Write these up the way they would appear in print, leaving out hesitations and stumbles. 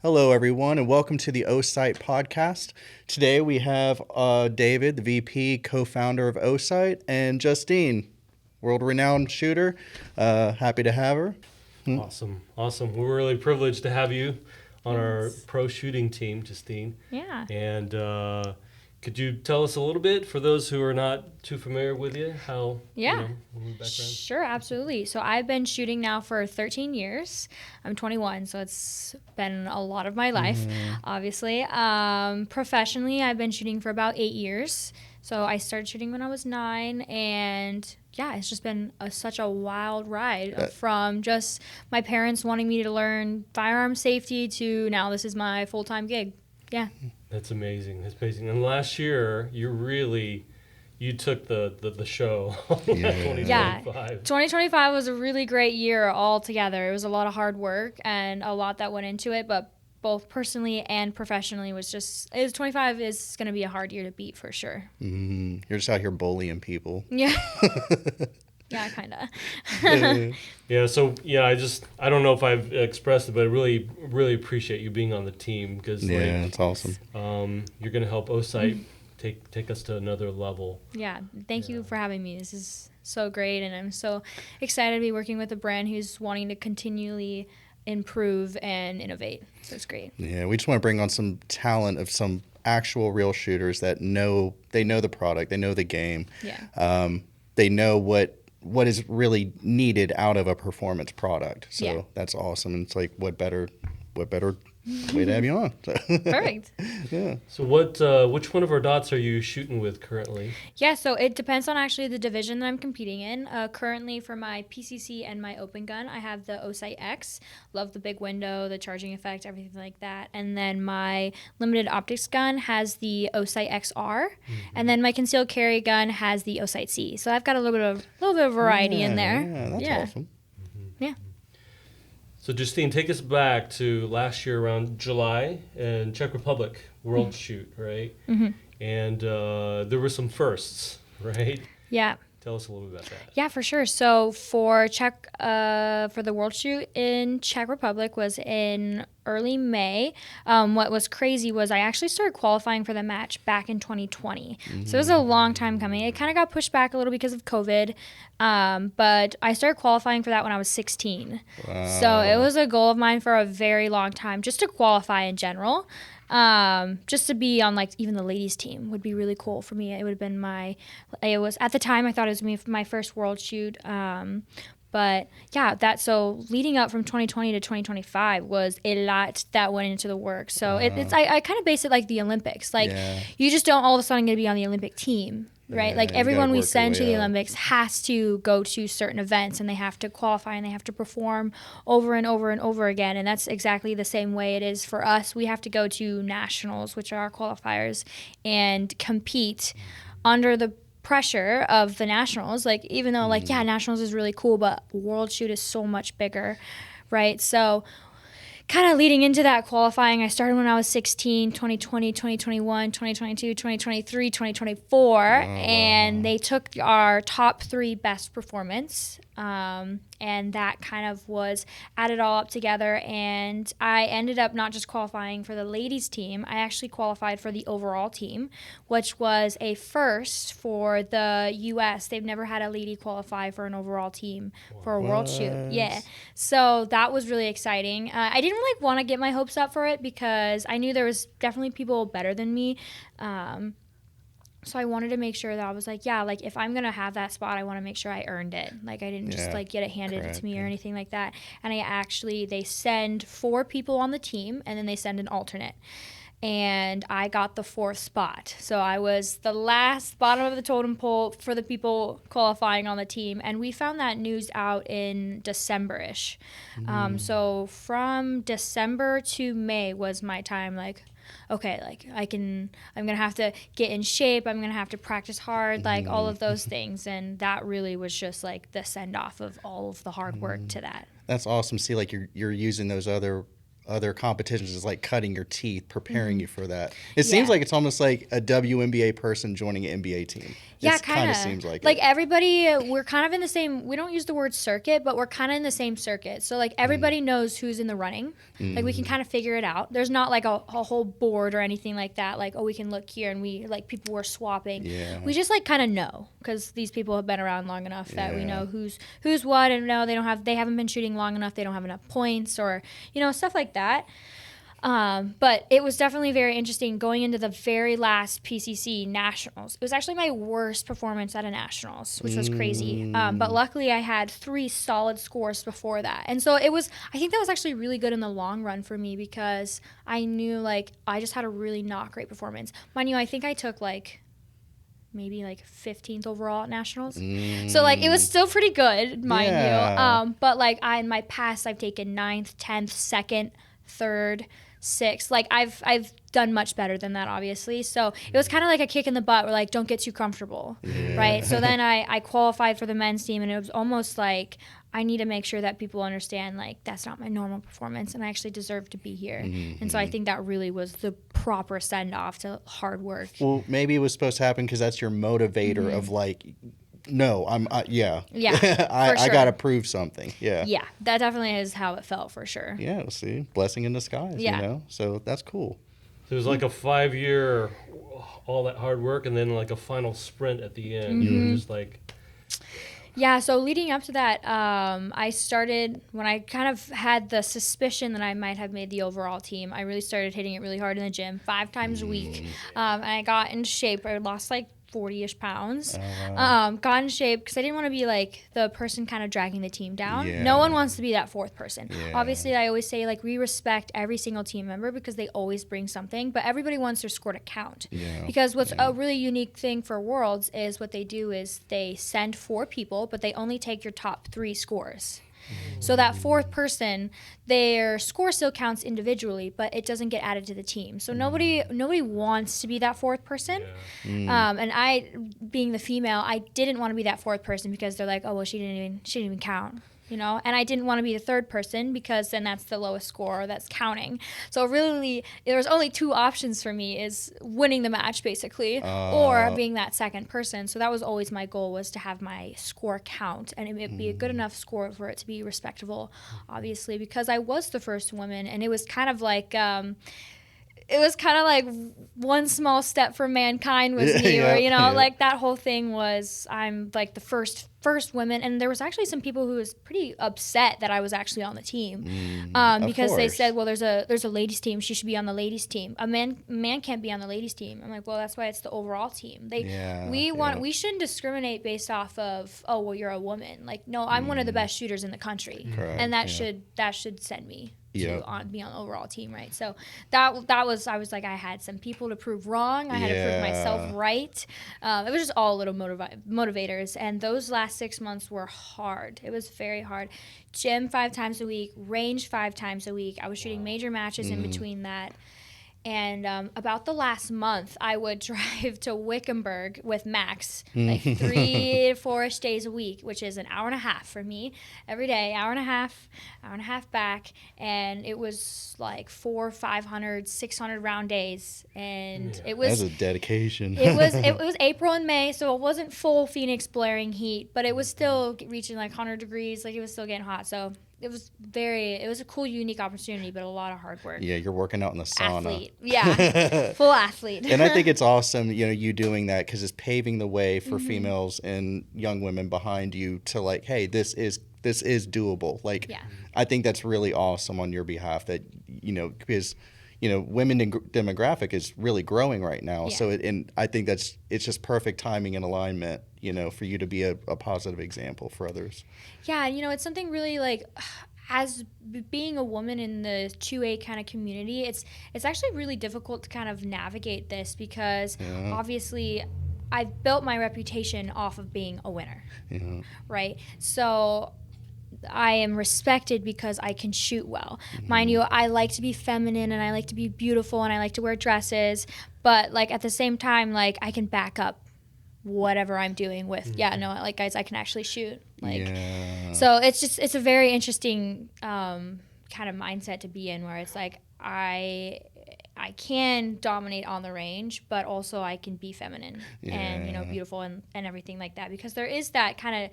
Hello, everyone, and welcome to the Osight podcast. Today we have David, the VP, co-founder of Osight, and Justine, world-renowned shooter. Happy to have her. Awesome. We're really privileged to have you on our Yes. pro shooting team, Justine. Yeah. And could you tell us a little bit, for those who are not too familiar with you, how, Yeah. a little background? Sure, absolutely. So I've been shooting now for 13 years. I'm 21, so it's been a lot of my life, obviously. Professionally, I've been shooting for about 8 years. So I started shooting when I was 9, and yeah, it's just been such a wild ride from just my parents wanting me to learn firearm safety to now this is my full-time gig. Yeah. That's amazing. And last year, you took the show. Yeah. 2025. 2025 was a really great year altogether. It was a lot of hard work and a lot that went into it, but both personally and professionally 25 is going to be a hard year to beat for sure. You're just out here bullying people. Yeah. Yeah, kind of. I don't know if I've expressed it, but I really appreciate you being on the team because Yeah, it's awesome. you're going to help Osight take us to another level. Yeah, thank you for having me. This is so great, and I'm so excited to be working with a brand who's wanting to continually improve and innovate. So it's great. Yeah, we just want to bring on some talent of some actual real shooters that know the product, they know the game. Yeah. They know what is really needed out of a performance product. So Yeah. that's awesome. And it's like, what better way to have you on? So, Perfect. yeah. So which one of our dots are you shooting with currently? Yeah, so it depends on actually the division that I'm competing in. Currently, for my PCC and my open gun, I have the Osight X. Love the big window, the charging effect, everything like that. And then my limited optics gun has the Osight XR, and then my concealed carry gun has the Osight C. So I've got a little bit of variety in there. Yeah, that's awesome. Yeah. So Justine, take us back to last year around July in Czech Republic World Shoot, right? Mm-hmm. And there were some firsts, right? Yeah. Tell us a little bit about that. Yeah, for sure. So for the World Shoot in Czech Republic was in early May. What was crazy was I actually started qualifying for the match back in 2020. So it was a long time coming. It kind of got pushed back a little because of COVID, but I started qualifying for that when I was 16. Wow. So it was a goal of mine for a very long time, just to qualify in general. Just to be on like even the ladies team would be really cool for me. It would have been at the time I thought it was going to be my first world shoot. But yeah, so leading up from 2020 to 2025 was a lot that went into the work. So I kind of base it like the Olympics. Like you just don't all of a sudden get to be on the Olympic team. Right, Yeah, like you everyone gotta we work your send to way the up. Olympics has to go to certain events, and they have to qualify, and they have to perform over and over and over again. And that's exactly the same way it is for us. We have to go to nationals, which are our qualifiers, and compete under the pressure of the nationals. Like even though nationals is really cool, but World Shoot is so much bigger, right? So kind of leading into that qualifying, I started when I was 16, 2020, 2021, 2022, 2023, 2024, and they took our top 3 best performance, and that kind of was added all up together, and I ended up not just qualifying for the ladies team, I actually qualified for the overall team, which was a first for the U.S. They've never had a lady qualify for an overall team for a world shoot. Yeah. So that was really exciting. I didn't really want to get my hopes up for it because I knew there was definitely people better than me. So I wanted to make sure that I was like, if I'm going to have that spot, I want to make sure I earned it. Like I didn't just get it handed to me or anything like that. And they send 4 people on the team and then they send an alternate. And I got the 4th spot. So I was the last bottom of the totem pole for the people qualifying on the team. And we found that news out in December-ish. So from December to May was my time, okay, I'm going to have to get in shape. I'm going to have to practice hard, all of those things. And that really was just the send off of all of the hard work to that. That's awesome. See, you're using those other other competitions is like cutting your teeth, preparing Mm-hmm. you for that. It seems Yeah. like it's almost like a WNBA person joining an NBA team. Yeah, It kind kind of seems like like it. everybody, we're kind of in the same, we don't use the word circuit, but we're kind of in the same circuit. So like everybody knows who's in the running. Like we can kind of figure it out. There's not like a whole board or anything like that. Like, oh, we can look here and we like people were swapping. Yeah. We just like kind of know because these people have been around long enough that we Yeah. know who's what, and no, they haven't been shooting long enough. They don't have enough points or, stuff like that. But it was definitely very interesting going into the very last PCC Nationals. It was actually my worst performance at a Nationals, which was crazy. But luckily I had 3 solid scores before that. And so I think that was actually really good in the long run for me because I knew like I just had a really not great performance. Mind you, I think I took maybe 15th overall at Nationals. So it was still pretty good, mind Yeah. you. But in my past I've taken 9th, 10th, 2nd, 3rd, 6th. I've done much better than that, obviously. So it was kind of like a kick in the butt. Where don't get too comfortable, right? So then I qualified for the men's team, and it was almost like I need to make sure that people understand that's not my normal performance, and I actually deserve to be here. And so I think that really was the proper send off to hard work. Well, maybe it was supposed to happen because that's your motivator of no, yeah. Yeah, I for sure. got to prove something. Yeah. Yeah, that definitely is how it felt for sure. Yeah, see, blessing in disguise, Yeah. So that's cool. So it was like a 5-year, all that hard work, and then like a final sprint at the end. You were just like, Yeah, so leading up to that, I started, when I kind of had the suspicion that I might have made the overall team, I really started hitting it really hard in the gym 5 times a week. And I got in shape. I lost 40-ish pounds. Got in shape because I didn't want to be the person kind of dragging the team down. Yeah. No one wants to be that 4th person. Yeah. Obviously, I always say we respect every single team member because they always bring something, but everybody wants their score to count. Yeah. Because what's a really unique thing for Worlds is what they do is they send 4 people, but they only take your top 3 scores. So that 4th person, their score still counts individually, but it doesn't get added to the team. So nobody wants to be that 4th person. And I, being the female, I didn't want to be that 4th person because they're like, oh well, she didn't even count. And I didn't want to be the 3rd person because then that's the lowest score that's counting. So really, there was only 2 options for me: is winning the match basically, or being that 2nd person. So that was always my goal, was to have my score count, and it would be a good enough score for it to be respectable, obviously, because I was the first woman, and it was kind of like one small step for mankind was me, or that whole thing was I'm the first woman, and there was actually some people who was pretty upset that I was actually on the team, because they said, well, there's a ladies team, she should be on the ladies team. A man can't be on the ladies team. I'm like, well, that's why it's the overall team. We shouldn't discriminate based off of, oh well, you're a woman. No, I'm one of the best shooters in the country. Correct, and that yeah. should send me Yeah. to be on the overall team, right? So that was, I was I had some people to prove wrong. I had to prove myself right. It was just all little motivators, and those last 6 months were hard. It was very hard. Gym 5 times a week, range 5 times a week. I was shooting major matches in between that. And about the last month, I would drive to Wickenburg with Max 3 to 4-ish days a week, which is an hour and a half for me every day, hour and a half back. And it was 400, 500, 600 round days. And it was... That's a dedication. it was April and May, so it wasn't full Phoenix blaring heat, but it was still reaching 100 degrees. It was still getting hot. So it was a cool, unique opportunity, but a lot of hard work. Yeah, you're working out in the sauna. Athlete. Yeah, full athlete. And I think it's awesome, you doing that, because it's paving the way for females and young women behind you to hey, this is doable. I think that's really awesome on your behalf that, because, women demographic is really growing right now. Yeah. So, and I think it's just perfect timing and alignment, for you to be a positive example for others. Yeah, it's something really as being a woman in the 2A kind of community, it's actually really difficult to kind of navigate this because obviously I've built my reputation off of being a winner, right? So I am respected because I can shoot well. Mind you, I like to be feminine and I like to be beautiful and I like to wear dresses, but at the same time, I can back up whatever I'm doing with, guys, I can actually shoot. So it's a very interesting kind of mindset to be in, where it's like I can dominate on the range, but also I can be feminine and, you know, beautiful and everything like that, because there is that kind of,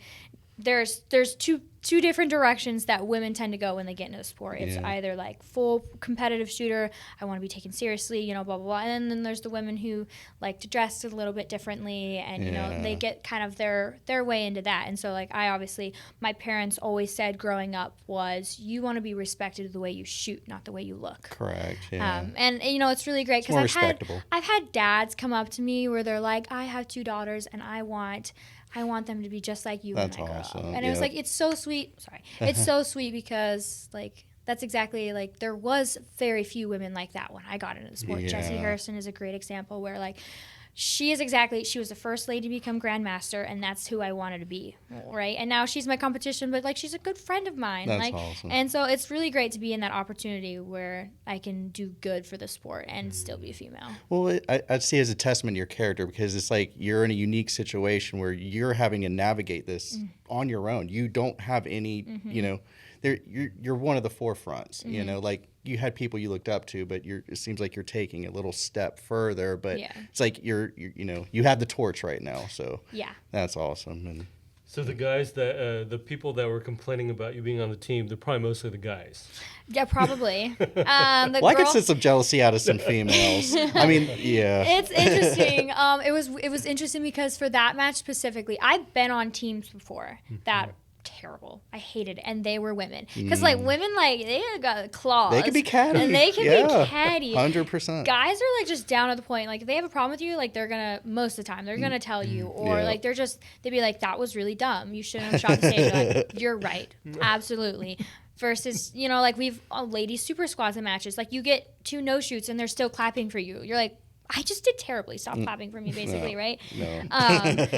there's two different directions that women tend to go when they get into the sport. It's either like full competitive shooter, I want to be taken seriously, you know, blah blah blah, and then there's the women who like to dress a little bit differently, and you know, they get kind of their way into that. And so like I obviously, my parents always said growing up was, you want to be respected the way you shoot, not the way you look. Correct. Yeah. And you know, it's really great because I've had dads come up to me where they're like, I have 2 daughters and I want them to be just like you when I grow up. And it was like, it's so sweet. Sorry. It's so sweet because, like, that's exactly, like, there was very few women like that when I got into the sport. Jessie Harrison is a great example where, like, she was the first lady to become grandmaster, and that's who I wanted to be, right? And now she's my competition, but like she's a good friend of mine. That's like, awesome. And so it's really great to be in that opportunity where I can do good for the sport and still be a female. Well, I'd see it as a testament to your character, because it's like you're in a unique situation where you're having to navigate this on your own. You don't have any, you know, you're one of the forefronts, you know, like you had people you looked up to, but it seems like you're taking a little step further, but it's like you're you know, you have the torch right now. So that's awesome. And so the guys that the people that were complaining about you being on the team, they're probably mostly the guys. Yeah, probably. I could sense some jealousy out of some females. I mean, it's interesting. It was interesting because for that match specifically, I've been on teams before that terrible. I hated it, and they were women, because like women, like they got claws. They can be catty, and they can be catty. 100%. Guys are like just down to the point. Like if they have a problem with you, like they're gonna, most of the time they're gonna tell you, or like they'd be like, that was really dumb. You shouldn't have shot the stage. Like, you're right, absolutely. Versus, you know, like we've ladies super squads and matches. Like you get 2 no shoots and they're still clapping for you. You're like, I just did terribly. Stop clapping for me, basically, right? No.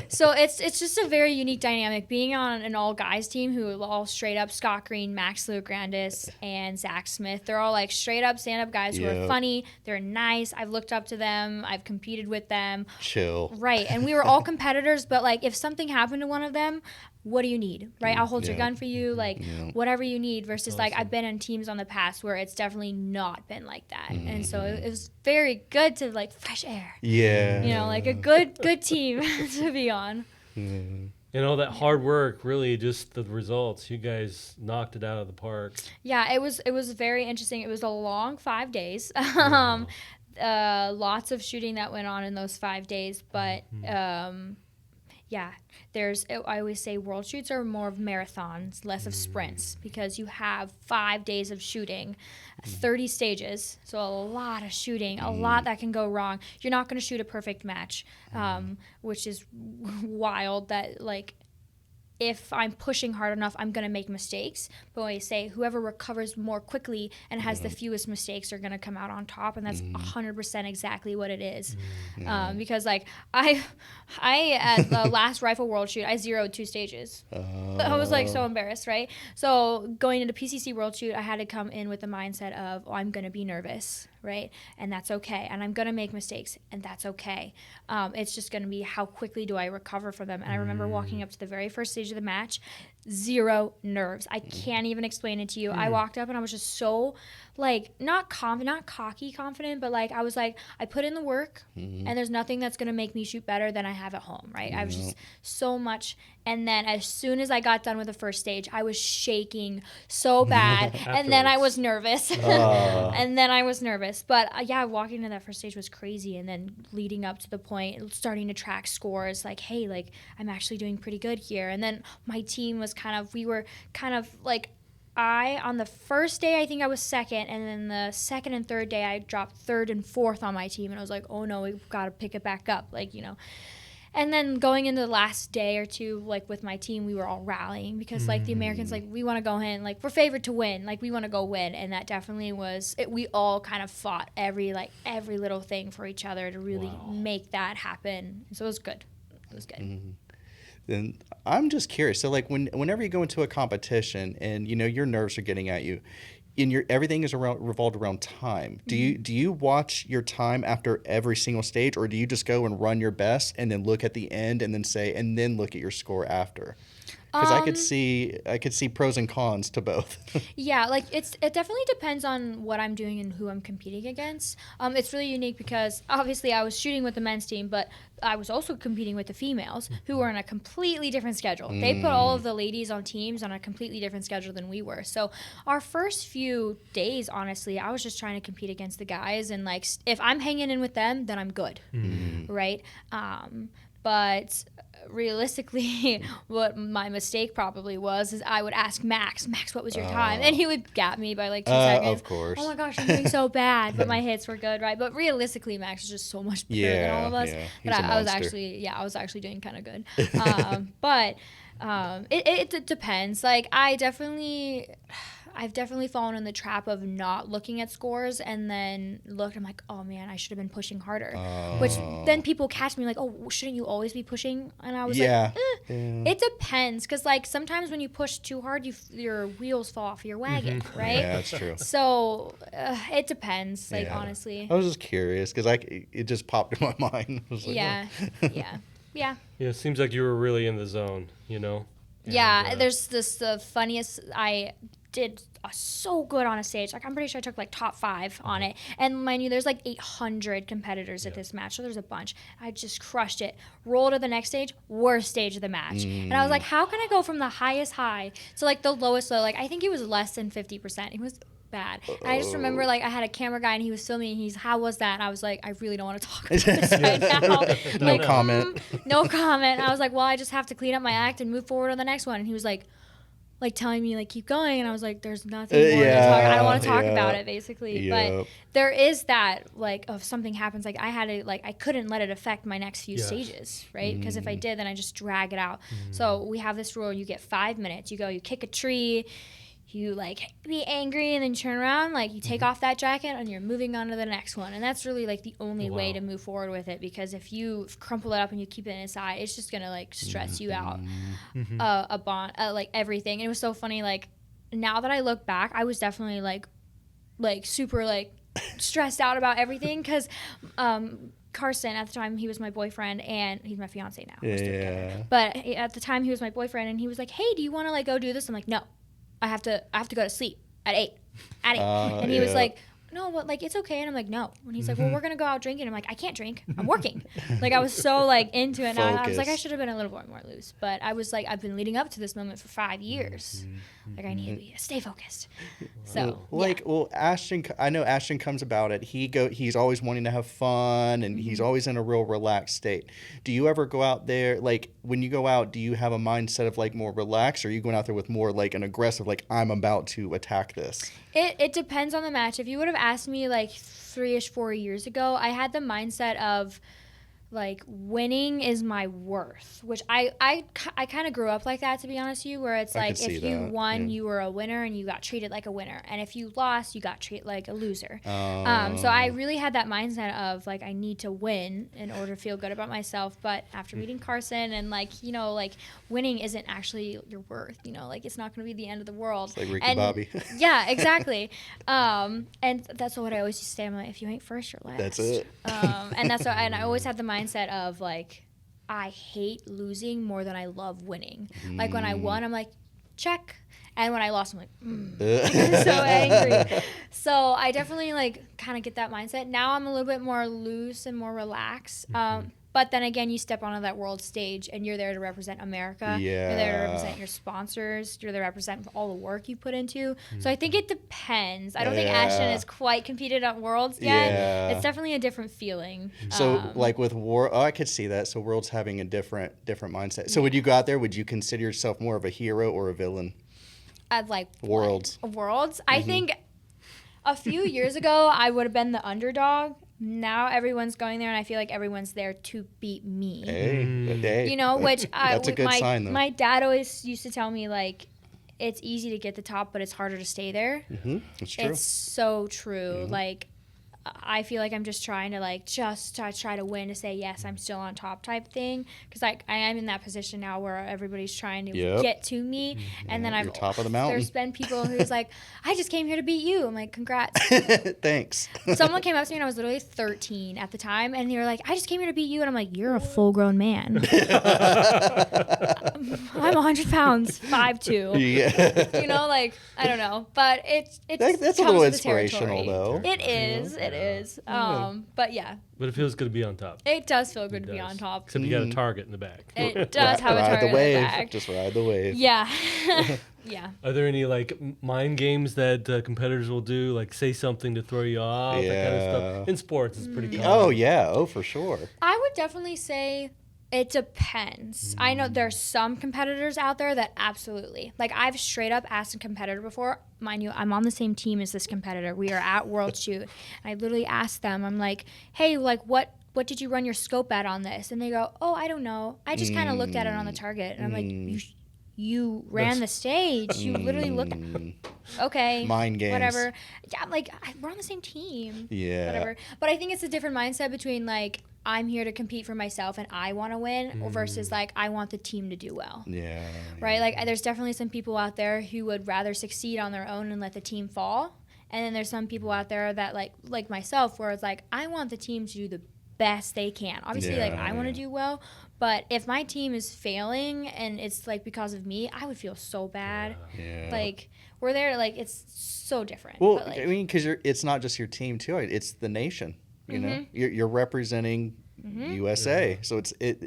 So it's just a very unique dynamic being on an all guys team who are all straight up Scott Green, Max Leograndis, and Zach Smith. They're all like straight up stand up guys who are funny. They're nice. I've looked up to them. I've competed with them. Chill. Right. And we were all competitors, but like if something happened to one of them, what do you need, right? I'll hold your gun for you, like whatever you need, versus like I've been in teams on the past where it's definitely not been like that. And so it was very good to like fresh air. Yeah. You know, like a good team to be on. And all that hard work, really just the results. You guys knocked it out of the park. Yeah, it was very interesting. It was a long 5 days. Lots of shooting that went on in those 5 days, but I always say world shoots are more of marathons, less of sprints, because you have 5 days of shooting, 30 stages, so a lot of shooting, a lot that can go wrong. You're not going to shoot a perfect match, which is wild that, like, if I'm pushing hard enough, I'm going to make mistakes. But when I say whoever recovers more quickly and has the fewest mistakes are going to come out on top, and that's 100% exactly what it is. Because like I at the last rifle world shoot, I zeroed 2 stages. I was like so embarrassed, right? So going into PCC world shoot, I had to come in with the mindset of, oh, I'm going to be nervous, right? And that's okay. And I'm going to make mistakes, and that's okay. It's just going to be how quickly do I recover from them. And I remember walking up to the very first stage of the match, 0 nerves. I can't even explain it to you. I walked up and I was just so, like, not cocky confident, but like I was like, I put in the work, and there's nothing that's going to make me shoot better than I have at home, right? I was just so much. And then as soon as I got done with the first stage, I was shaking so bad. And then I was nervous. And then I was nervous. But walking into that first stage was crazy. And then leading up to the point, starting to track scores, like, hey, like, I'm actually doing pretty good here. And then my team was we were kind of like, on the first day, I think I was second, and then the second and third day, I dropped third and fourth on my team, and I was like, oh no, we've got to pick it back up, like, you know. And then going into the last day or two, like, with my team, we were all rallying because, like, the Americans, like, we want to go in, like, we're favored to win, like, we want to go win, and that definitely was it. We all kind of fought every little thing for each other to really make that happen. So it was good. It was good. Then I'm just curious. So, like, whenever you go into a competition and, you know, your nerves are getting at you, and everything is revolved around time. Do you watch your time after every single stage, or do you just go and run your best and then look at the end and then look at your score after? Because I could see pros and cons to both. Yeah, like it definitely depends on what I'm doing and who I'm competing against. It's really unique because obviously I was shooting with the men's team, but I was also competing with the females who were on a completely different schedule. They put all of the ladies on teams on a completely different schedule than we were. So our first few days, honestly, I was just trying to compete against the guys, and like if I'm hanging in with them, then I'm good, right? But realistically, what my mistake probably was is I would ask Max, what was your time? And he would gap me by like 2 seconds. Of course. Oh my gosh, I'm doing so bad, but my hits were good, right? But realistically, Max is just so much better than all of us. Yeah, But he's a I was monster. actually doing kind of good. It depends. Like I've definitely fallen in the trap of not looking at scores and then I'm like, oh man, I should have been pushing harder. Which then people catch me like, oh, shouldn't you always be pushing? And I was like, it depends. Because like sometimes when you push too hard, your wheels fall off your wagon, right? Yeah, that's true. So it depends, like honestly. I was just curious because it just popped in my mind. I was like, Yeah, yeah. Yeah, it seems like you were really in the zone, you know? Yeah, And, there's the funniest. I did so good on a stage. Like I'm pretty sure I took like top 5 on it. And mind you, there's like 800 competitors at this match, so there's a bunch. I just crushed it. Roll to the next stage, worst stage of the match. And I was like, how can I go from the highest high to like the lowest low? Like I think it was less than 50%. It was bad. And I just remember like I had a camera guy and he was filming and how was that? And I was like, I really don't want to talk about this right now. No comment. No comment. I was like, well, I just have to clean up my act and move forward on the next one. And he was like telling me like keep going, and I was like, there's nothing more to talk. I don't want to talk about it basically. But there is that like if something happens, like I had to I couldn't let it affect my next few stages, right? Because if I did, then I just drag it out. So we have this rule: you get 5 minutes. You kick a tree. You like be angry and then turn around, like you take off that jacket and you're moving on to the next one. And that's really like the only way to move forward with it, because if you crumple it up and you keep it inside, it's just gonna like stress you out like everything. And it was so funny, like now that I look back, I was definitely like super like stressed out about everything because Carson, at the time, he was my boyfriend, and he's my fiance now. Yeah. But at the time, he was my boyfriend, and he was like, hey, do you want to like go do this? I'm like, no. I have to go to sleep at 8. And he was like, no, but like it's okay. And I'm like, no. And he's like, well, we're gonna go out drinking. I'm like, I can't drink. I'm working. Like I was so like into it. And I was like, I should have been a little more loose. But I was like, I've been leading up to this moment for 5 years. Like I need to stay focused. So Ashton, I know Ashton comes about it. He's always wanting to have fun, and he's always in a real relaxed state. Do you ever go out there, like when you go out, do you have a mindset of like more relaxed, or are you going out there with more like an aggressive, like I'm about to attack this? It depends on the match. If you would have asked me like 3-ish, 4 years ago, I had the mindset of like winning is my worth, which I kind of grew up like that, to be honest with you, where it's like if you won, you were a winner and you got treated like a winner, and if you lost, you got treated like a loser. So I really had that mindset of like I need to win in order to feel good about myself. But after meeting Carson and like winning isn't actually your worth, like it's not going to be the end of the world. It's like Ricky Bobby. Yeah, exactly. And that's what I always used to say. I'm like, if you ain't first, you're last. That's it. And that's what, and I always had the mindset of like I hate losing more than I love winning. Like when I won, I'm like check, and when I lost, I'm like I'm so angry. So I definitely like kind of get that mindset. Now I'm a little bit more loose and more relaxed. But then again, you step onto that world stage and you're there to represent America. Yeah. You're there to represent your sponsors. You're there to represent all the work you put into. So I think it depends. I don't think Ashton has quite competed at Worlds yet. Yeah. It's definitely a different feeling. So like with I could see that. So Worlds having a different mindset. So would you go out there, would you consider yourself more of a hero or a villain? I'd like Worlds. Worlds. I think a few years ago, I would have been the underdog. Now everyone's going there, and I feel like everyone's there to beat me. Hey. Which that's a good sign, though. My dad always used to tell me, like, it's easy to get the top, but it's harder to stay there. It's true. It's so true. Like, I feel like I'm just trying to like try to win to say yes, I'm still on top type thing, because like I am in that position now where everybody's trying to Yep. get to me, and then You're top of the mountain. there's been people who's like, I just came here to beat you. I'm like, congrats. Thanks. Someone came up to me and I was literally 13 at the time, and they were like, I just came here to beat you, and I'm like, you're a full grown man. I'm 100 pounds, 5'2". Yeah. You know, like, I don't know, but it's That's a comes little with the inspirational, territory. though. It is. But yeah, But it feels good to be on top. it does feel good It to be does. on top. Except you got a target in the back. It does have a Ride target the in wave. the back. Just ride the wave. Yeah. Yeah. Are there any like mind games that competitors will do, like say something to throw you off, that kind of Yeah. stuff? In sports, it's pretty common. Oh yeah. Oh for sure. I would definitely say it depends. I know there's some competitors out there that absolutely. Like, I've straight up asked a competitor before. Mind you, I'm on the same team as this competitor. We are at World Shoot. And I literally asked them, I'm like, hey, like, what did you run your scope at on this? And they go, oh, I don't know. I just kind of looked at it on the target. And I'm like, you ran the stage. You literally looked at okay. Mind games. Whatever. Yeah, like, we're on the same team. Yeah. Whatever. But I think it's a different mindset between, like, I'm here to compete for myself and I want to win versus, like, I want the team to do well. Yeah. Right? Like, there's definitely some people out there who would rather succeed on their own and let the team fall. And then there's some people out there that, like myself, where it's like, I want the team to do the best they can. Obviously, like, I want to do well. But if my team is failing and it's, like, because of me, I would feel so bad. Yeah. Like, we're there, like, it's so different. Well, but, like, I mean, because it's not just your team too; it's the nation. You know, you're representing USA, so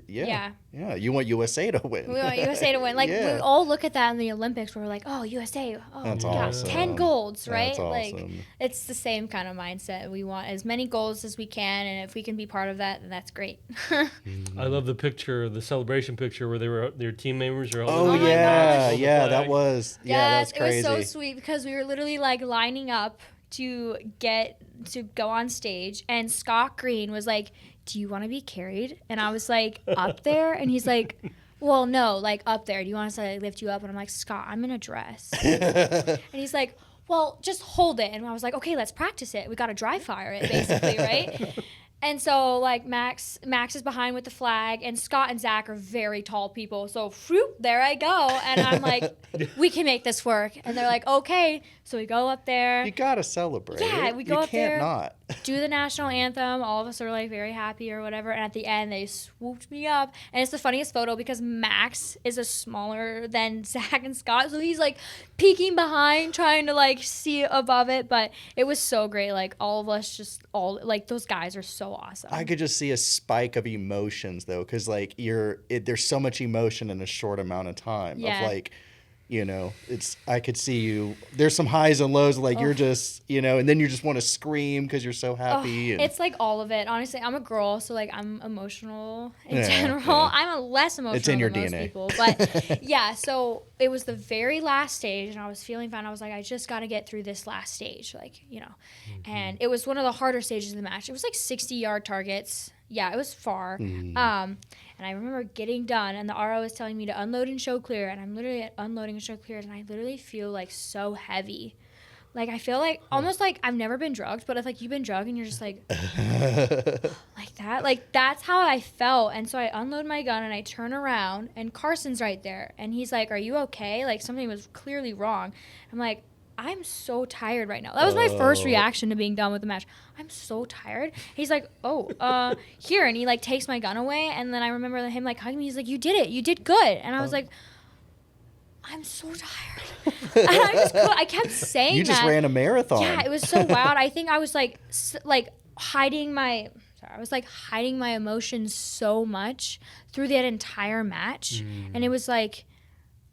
yeah. You want USA to win. We want USA to win. Like, Yeah. we all look at that in the Olympics where we're like, oh, USA, oh, That's we got awesome. 10 golds, right? That's Like, awesome. it's the same kind of mindset. We want as many goals as we can, and if we can be part of that, then that's great. I love the picture, the celebration picture where their team members are Oh, holding my yeah, gosh. yeah, that was that's crazy. It was so sweet because we were literally, like, lining up to go on stage, and Scott Green was like, do you want to be carried? And I was like, up there? And he's like, well, no, like, up there. Do you want us to, like, lift you up? And I'm like, Scott, I'm in a dress. And he's like, well, just hold it. And I was like, okay, let's practice it. We got to dry fire it, basically, right? And so, like, Max is behind with the flag, and Scott and Zach are very tall people. So, whoop, there I go. And I'm like, we can make this work. And they're like, okay. So we go up there. You gotta celebrate. Yeah, we go up there. You there. can't not. Do the national anthem. All of us are, like, very happy or whatever. And at the end, they swooped me up. And it's the funniest photo because Max is a smaller than Zach and Scott. So he's, like, peeking behind, trying to, like, see above it. But it was so great. Like, all of us like, those guys are so awesome. I could just see a spike of emotions though, because like there's so much emotion in a short amount of time. Yeah. Of like, you know, I could see you. There's some highs and lows. Like you're just, you know, and then you just want to scream because you're so happy. And It's like all of it. Honestly, I'm a girl, so, like, I'm emotional in general. yeah. I'm less emotional It's in your than most DNA. people. But yeah, so it was the very last stage, and I was feeling fine. I was like, I just got to get through this last stage, like, you know. And it was one of the harder stages of the match. It was like 60-yard targets. Yeah, it was far. And I remember getting done, and the RO was telling me to unload and show clear, and I'm literally unloading and show clear, and I literally feel, like, so heavy. Like, I feel like almost like I've never been drugged, but if, like, you've been drugged and you're just like like that, like, that's how I felt. And so I unload my gun and I turn around, and Carson's right there, and he's like, are you okay? Like, something was clearly wrong. I'm like, I'm so tired right now. That was my first reaction to being done with the match. I'm so tired. He's like, oh, here. And he, like, takes my gun away. And then I remember him, like, hugging me. He's like, you did it. You did good. And I was like, I'm so tired. And I kept saying that. you just ran a marathon. Yeah, it was so wild. I think I was, like, hiding my emotions so much through that entire match. And it was like,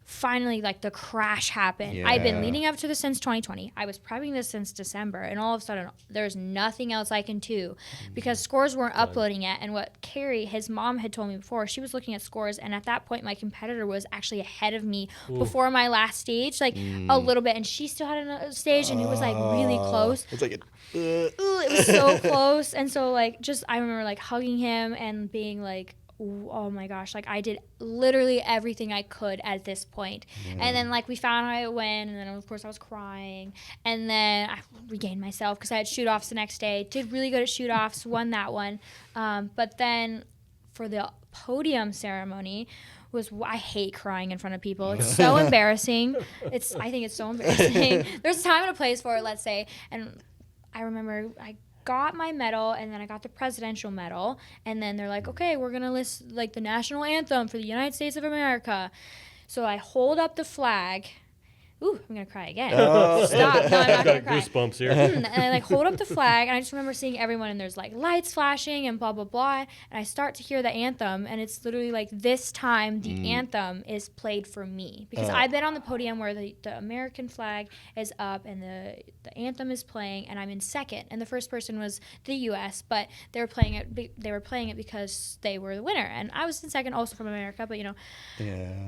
finally, like, the crash happened. I've been Yeah. leading up to this since 2020. I was prepping this since December, and all of a sudden there's nothing else I can do because scores weren't uploading yet. And what Carrie, his mom, had told me before, she was looking at scores, and at that point my competitor was actually ahead of me before my last stage, like, a little bit, and she still had another stage, and it was, like, really close. It's like Ooh, it was so close. And so, like, just I remember, like, hugging him and being like, oh my gosh, like I did literally everything I could at this point. And then like we found out I win, and then of course I was crying, and then I regained myself because I had shoot offs the next day. Did really good at shoot offs, won that one. But then for the podium ceremony, I hate crying in front of people. It's so embarrassing. I think it's so embarrassing. There's a time and a place for it, let's say. And I remember I got my medal, and then I got the presidential medal, and then they're like, okay, we're gonna list like the national anthem for the United States of America. So I hold up the flag. Ooh, I'm gonna cry again. Oh. Stop. No, I'm not gonna cry. Goosebumps here. And I like hold up the flag, and I just remember seeing everyone, and there's like lights flashing and blah blah blah, and I start to hear the anthem, and it's literally like this time the anthem is played for me, because I've been on the podium where the American flag is up and the anthem is playing, and I'm in second, and the first person was the U.S., but they were playing it because they were the winner, and I was in second, also from America, but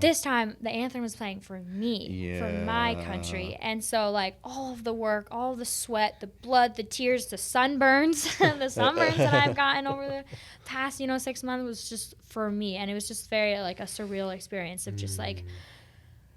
this time the anthem was playing for me, for my country. And so like all of the work, all of the sweat, the blood, the tears, the sunburns that I've gotten over the past 6 months was just for me, and it was just very like a surreal experience of just like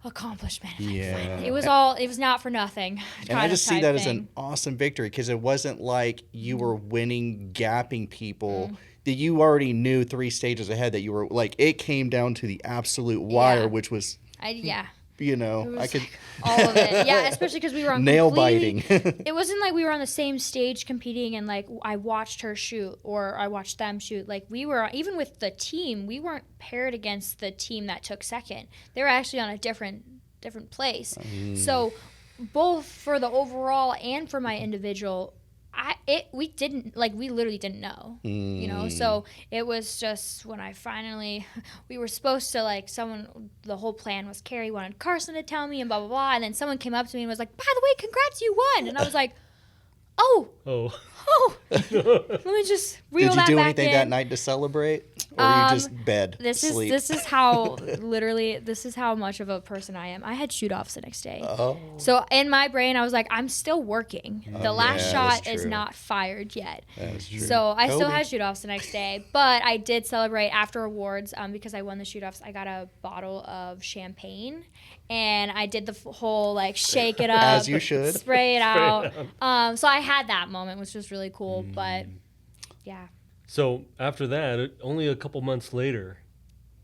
accomplishment. It was not for nothing. And I just see that as an awesome victory, because it wasn't like you were winning, gapping people. That you already knew 3 stages ahead that you were like, it came down to the absolute wire, which was I could all of it. Yeah, especially because we were on nail biting. It wasn't like we were on the same stage competing and like I watched her shoot or I watched them shoot. Like we were, even with the team, we weren't paired against the team that took second. They were actually on a different place. So both for the overall and for my individual, we literally didn't know, so it was just when we were supposed to the whole plan was Carrie wanted Carson to tell me and blah, blah, blah. And then someone came up to me and was like, by the way, congrats, you won. And I was like, oh, let me just reel that back in. Did you do anything that night to celebrate? Or you just sleep? This is how much of a person I am. I had shoot offs the next day. Oh. So in my brain, I was like, I'm still working. The last shot is not fired yet. That's true. So I still had shoot offs the next day, but I did celebrate after awards because I won the shoot offs. I got a bottle of champagne, and I did the whole shake it up, as you should, spray it out. So I had that moment, which was really cool. But yeah. So after that, only a couple months later,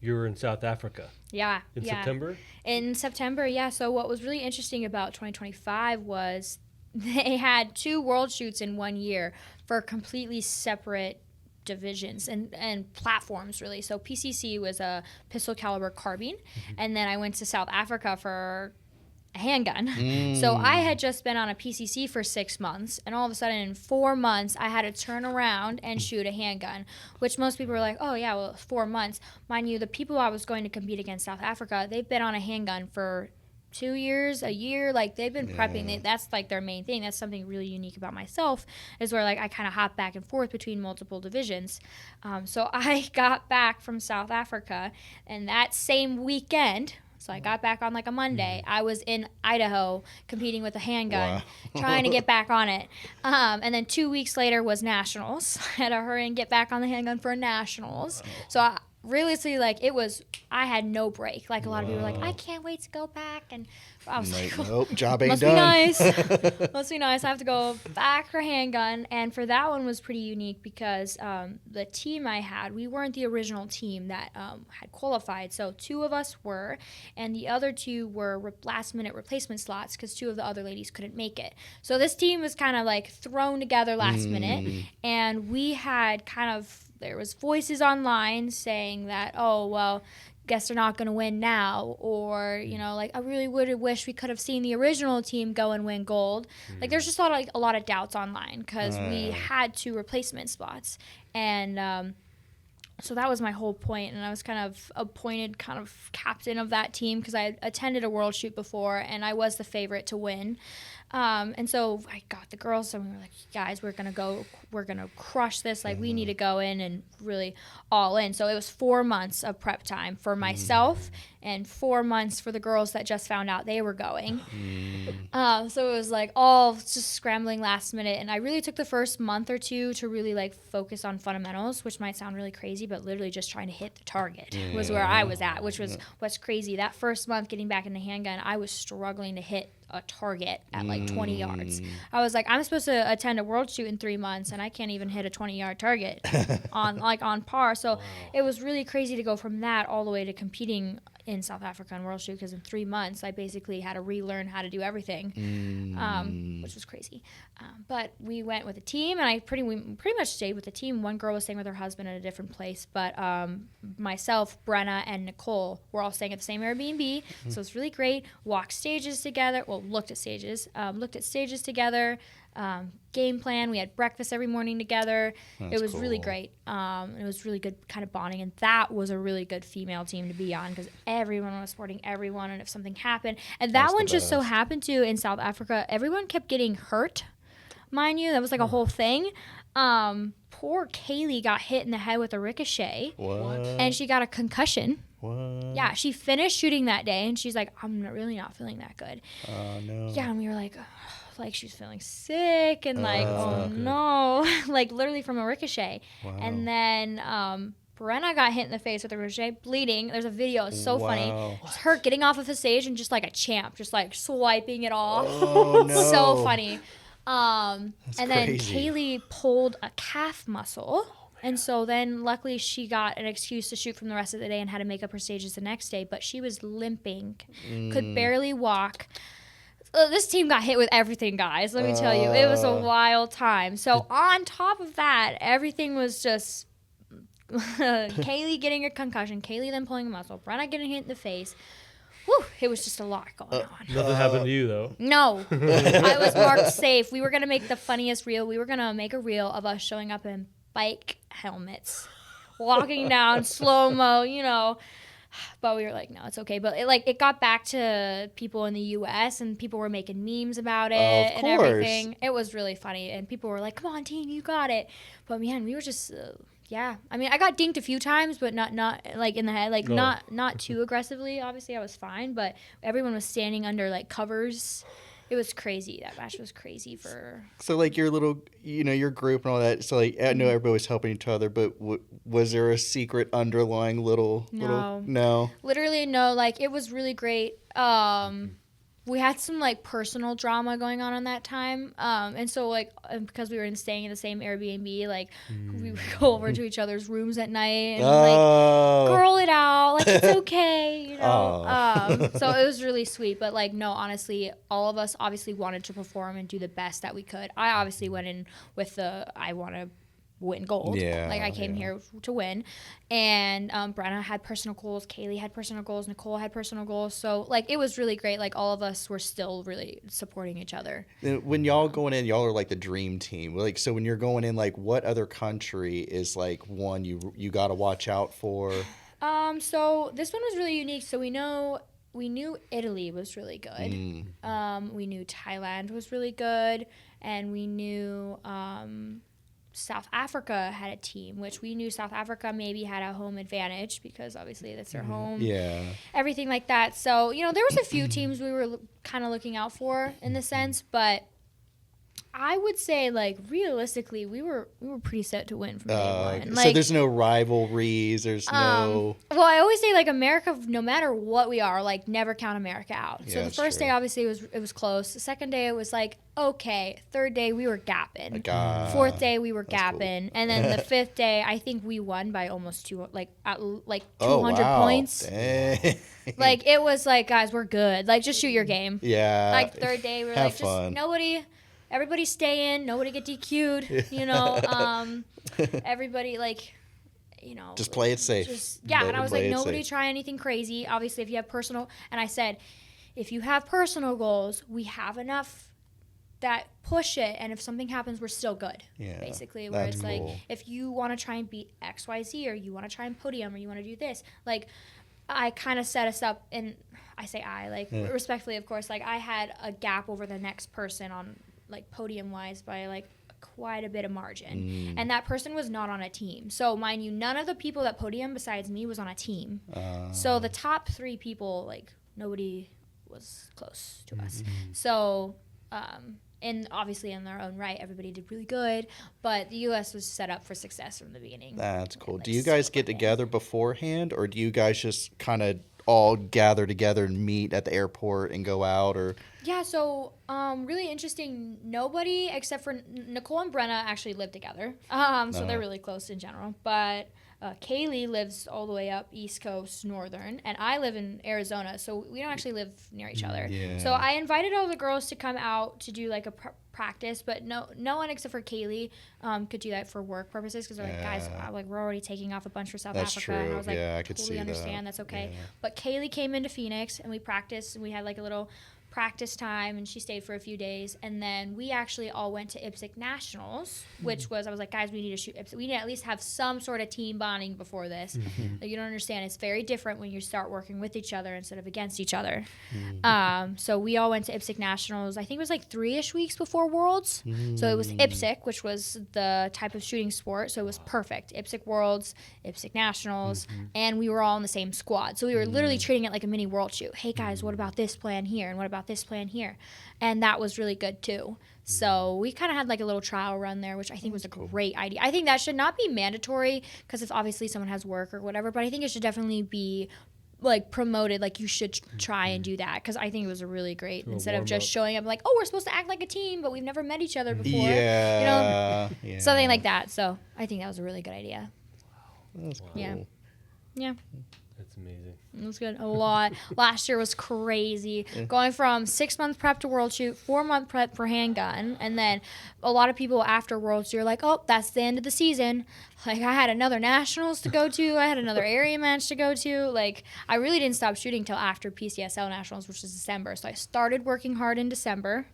you were in South Africa. Yeah. In September? In September, yeah. So what was really interesting about 2025 was they had 2 world shoots in 1 year for completely separate divisions and platforms, really. So PCC was a pistol caliber carbine, and then I went to South Africa for a handgun. So I had just been on a PCC for 6 months, and all of a sudden in 4 months I had to turn around and shoot a handgun, which most people were like, oh yeah, well, 4 months. Mind you, the people I was going to compete against South Africa, they've been on a handgun for 2 years, a year, they've been prepping. That's their main thing. That's something really unique about myself, is where I kind of hop back and forth between multiple divisions. So I got back from South Africa, and that same weekend, so I got back on a Monday, I was in Idaho competing with a handgun, trying to get back on it. And then 2 weeks later was nationals. I had to hurry and get back on the handgun for nationals. So realistically, I had no break. A lot of people were like, I can't wait to go back. And I was like, nope, job ain't must done. Be nice. Must be nice. I have to go back for handgun. And for that one was pretty unique because the team I had, we weren't the original team that had qualified. So 2 of us were, and the other 2 were last-minute replacement slots because 2 of the other ladies couldn't make it. So this team was kind of thrown together last minute, and we had there was voices online saying that, oh, well, guess they're not going to win now, or I really would have wished we could have seen the original team go and win gold. There's just a lot of doubts online because we had 2 replacement spots, and so that was my whole point, and I was kind of appointed captain of that team because I had attended a world shoot before, and I was the favorite to win. And so I got the girls, and we were like, guys, we're going to crush this. Like, we need to go in and really all in. So it was 4 months of prep time for myself and 4 months for the girls that just found out they were going. So it was like all just scrambling last minute. And I really took the first month or two to really like focus on fundamentals, which might sound really crazy, but literally just trying to hit the target was where I was at, which was what's crazy. That first month getting back into handgun, I was struggling to hit a target at like 20 yards. I was like, I'm supposed to attend a world shoot in 3 months and I can't even hit a 20-yard target on par. So it was really crazy to go from that all the way to competing in South Africa on world shoot, because in 3 months I basically had to relearn how to do everything, which was crazy. But we went with a team, and we pretty much stayed with the team. One girl was staying with her husband at a different place, but myself, Brenna, and Nicole were all staying at the same Airbnb, so it's really great. Walked stages together. Well, looked at stages together. Game plan. We had breakfast every morning together. It was really great. It was really good kind of bonding, and that was a really good female team to be on, because everyone was supporting everyone, and if something happened, and that one just so happened to in South Africa, everyone kept getting hurt. Mind you, that was like a whole thing. Poor Kaylee got hit in the head with a ricochet. What? And she got a concussion. What? Yeah, she finished shooting that day, and she's like, I'm really not feeling that good. Oh, no. Yeah, and we were like she was feeling sick, and like, oh no, like literally from a ricochet. Wow. And then Brenna got hit in the face with a ricochet, bleeding. There's a video, it's so funny. It's her getting off of the stage and just like a champ, just like swiping it off. Oh, no. So funny. And then crazy. Kaylee pulled a calf muscle. And so then luckily she got an excuse to shoot from the rest of the day and had to make up her stages the next day. But she was limping, could barely walk. This team got hit with everything, guys. Let me tell you. It was a wild time. So on top of that, everything was just Kaylee getting a concussion, Kaylee then pulling a muscle, Brenna getting hit in the face. Whew, it was just a lot going on. Nothing happened to you, though. No. I was marked safe. We were going to make the funniest reel. We were going to make a reel of us showing up in bike helmets, walking down slow-mo, you know. But we were like, no, it's okay. But it got back to people in the U.S., and people were making memes about it and everything. It was really funny. And people were like, come on, team, you got it. But, man, we were just... yeah, I mean, I got dinked a few times, but not like in the head, like not too aggressively. Obviously, I was fine, but everyone was standing under like covers. It was crazy. That match was crazy for. So like your little, your group and all that. So like I know everybody was helping each other, but was there a secret underlying little? No. Literally no. Like it was really great. We had some like personal drama going on that time, and so like because we were staying in the same Airbnb, like we would go over to each other's rooms at night and like girl it out, like it's okay, So it was really sweet. But like no, honestly, all of us obviously wanted to perform and do the best that we could. I obviously went in with I want to win gold. Like I came here to win. And Brenna had personal goals, Kaylee had personal goals, Nicole had personal goals. So like it was really great. Like all of us were still really supporting each other. When y'all going in, y'all are like the dream team. Like so when you're going in, like what other country is like one you got to watch out for? So this one was really unique. So we knew Italy was really good. We knew Thailand was really good, and we knew South Africa had a team, which we knew South Africa maybe had a home advantage because obviously that's their home. Yeah. Everything like that. So, there was a few teams we were kind of looking out for in the sense, but I would say, like, realistically, we were pretty set to win from day one. Like, so there's no rivalries. There's no. Well, I always say, like, America, no matter what we are, like, never count America out. So the first day, obviously, it was close. The second day, it was like, okay. Third day, we were gapping. Fourth day, we were gapping. Cool. And then the fifth day, I think we won by almost 200 points. Dang. Like, it was like, guys, we're good. Like, just shoot your game. Yeah. Like, third day, we were like, just everybody stay in, nobody get DQ'd, everybody just play it safe. And I was like, nobody try anything crazy. Obviously, if you have personal, and I said, if you have personal goals, we have enough that push it, and if something happens, we're still good. Yeah, basically, where it's cool. Like, if you want to try and beat XYZ, or you want to try and podium, or you want to do this, like, I kind of set us up, and I say respectfully, of course, like I had a gap over the next person on like podium wise by like quite a bit of margin. And that person was not on a team. So mind you, none of the people that podium besides me was on a team. So the top 3 people, like nobody was close to us. So, and obviously in their own right, everybody did really good, but the U.S. was set up for success from the beginning. That's cool. Like, do you guys get together beforehand, or do you guys just kind of all gather together and meet at the airport and go out, or? Yeah, so really interesting. Nobody except for Nicole and Brenna actually live together. So they're really close in general. But Kaylee lives all the way up East Coast, Northern, and I live in Arizona. So we don't actually live near each other. Yeah. So I invited all the girls to come out to do like a practice, but no one except for Kaylee could do that for work purposes because they're like, guys, we're already taking off a bunch for South That's Africa. true. And I was like, I could totally see understand. that. That's okay. Yeah. But Kaylee came into Phoenix and we practiced and we had like a little practice time, and she stayed for a few days, and then we actually all went to IPSC Nationals, which was, I was like, guys, we need to shoot IPSC. We need to at least have some sort of team bonding before this. Like, you don't understand, it's very different when you start working with each other instead of against each other. So we all went to IPSC Nationals. I think it was like 3-ish weeks before Worlds. So it was IPSC, which was the type of shooting sport, so it was perfect. IPSC Worlds, IPSC Nationals, and we were all in the same squad. So we were literally treating it like a mini world shoot. Hey guys, what about this plan here, and what about this plan here? And that was really good too. So we kind of had like a little trial run there, which I think was a great idea. I think that should not be mandatory because if obviously someone has work or whatever, but I think it should definitely be like promoted, like you should try and do that, because I think it was a really great, instead of just showing up like, oh, we're supposed to act like a team but we've never met each other before, yeah, something like that. So I think that was a really good idea. That's cool. Yeah, That's amazing. it was good. A lot. Last year was crazy. Going from 6-month prep to World Shoot, 4-month prep for handgun, and then a lot of people after World Shoot are like, oh, that's the end of the season. Like, I had another Nationals to go to. I had another area match to go to. Like, I really didn't stop shooting till after PCSL Nationals, which is December. So I started working hard in December,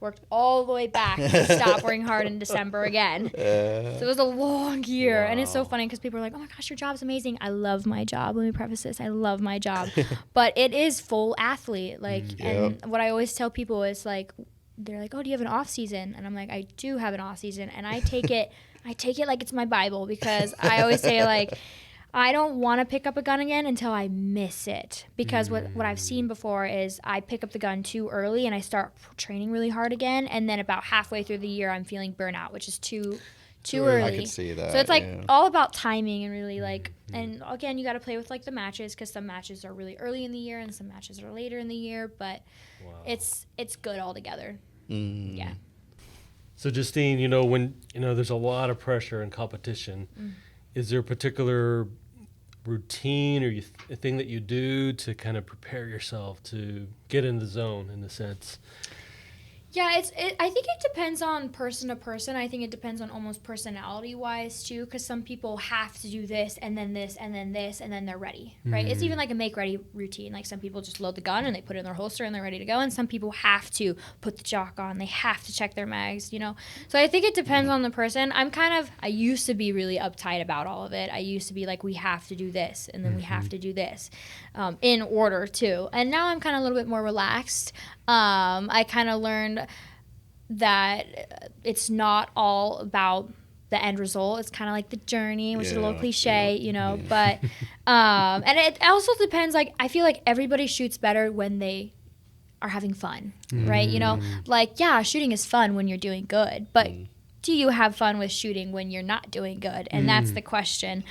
worked all the way back to stop working hard in December again. So it was a long year. And it's so funny because people are like, oh my gosh, your job's amazing. I love my job. Let me preface this. I love my job. But it is full athlete. Like, and what I always tell people is like, they're like, oh, do you have an off season? And I'm like, I do have an off season. And I take it like it's my Bible, because I always say like, I don't want to pick up a gun again until I miss it, because what I've seen before is I pick up the gun too early and I start training really hard again, and then about halfway through the year I'm feeling burnout, which is too early. I can see that. So it's like all about timing and really like, and again, you got to play with like the matches, because some matches are really early in the year and some matches are later in the year, but it's good all together. Yeah. So Justine, when there's a lot of pressure and competition, is there a particular routine or a thing that you do to kind of prepare yourself to get in the zone, in a sense? Yeah, I think it depends on person to person. I think it depends on almost personality-wise, too, because some people have to do this, and then this, and then this, and then they're ready, right? It's even like a make-ready routine. Like, some people just load the gun, and they put it in their holster, and they're ready to go, and some people have to put the jock on. They have to check their mags, So I think it depends on the person. I used to be really uptight about all of it. I used to be like, we have to do this, and then we have to do this, in order, too. And now I'm kind of a little bit more relaxed. I kind of learned that it's not all about the end result. It's kind of like the journey, which is a little cliche, but and it also depends. Like, I feel like everybody shoots better when they are having fun, right? Like, yeah, shooting is fun when you're doing good, but do you have fun with shooting when you're not doing good? And that's the question.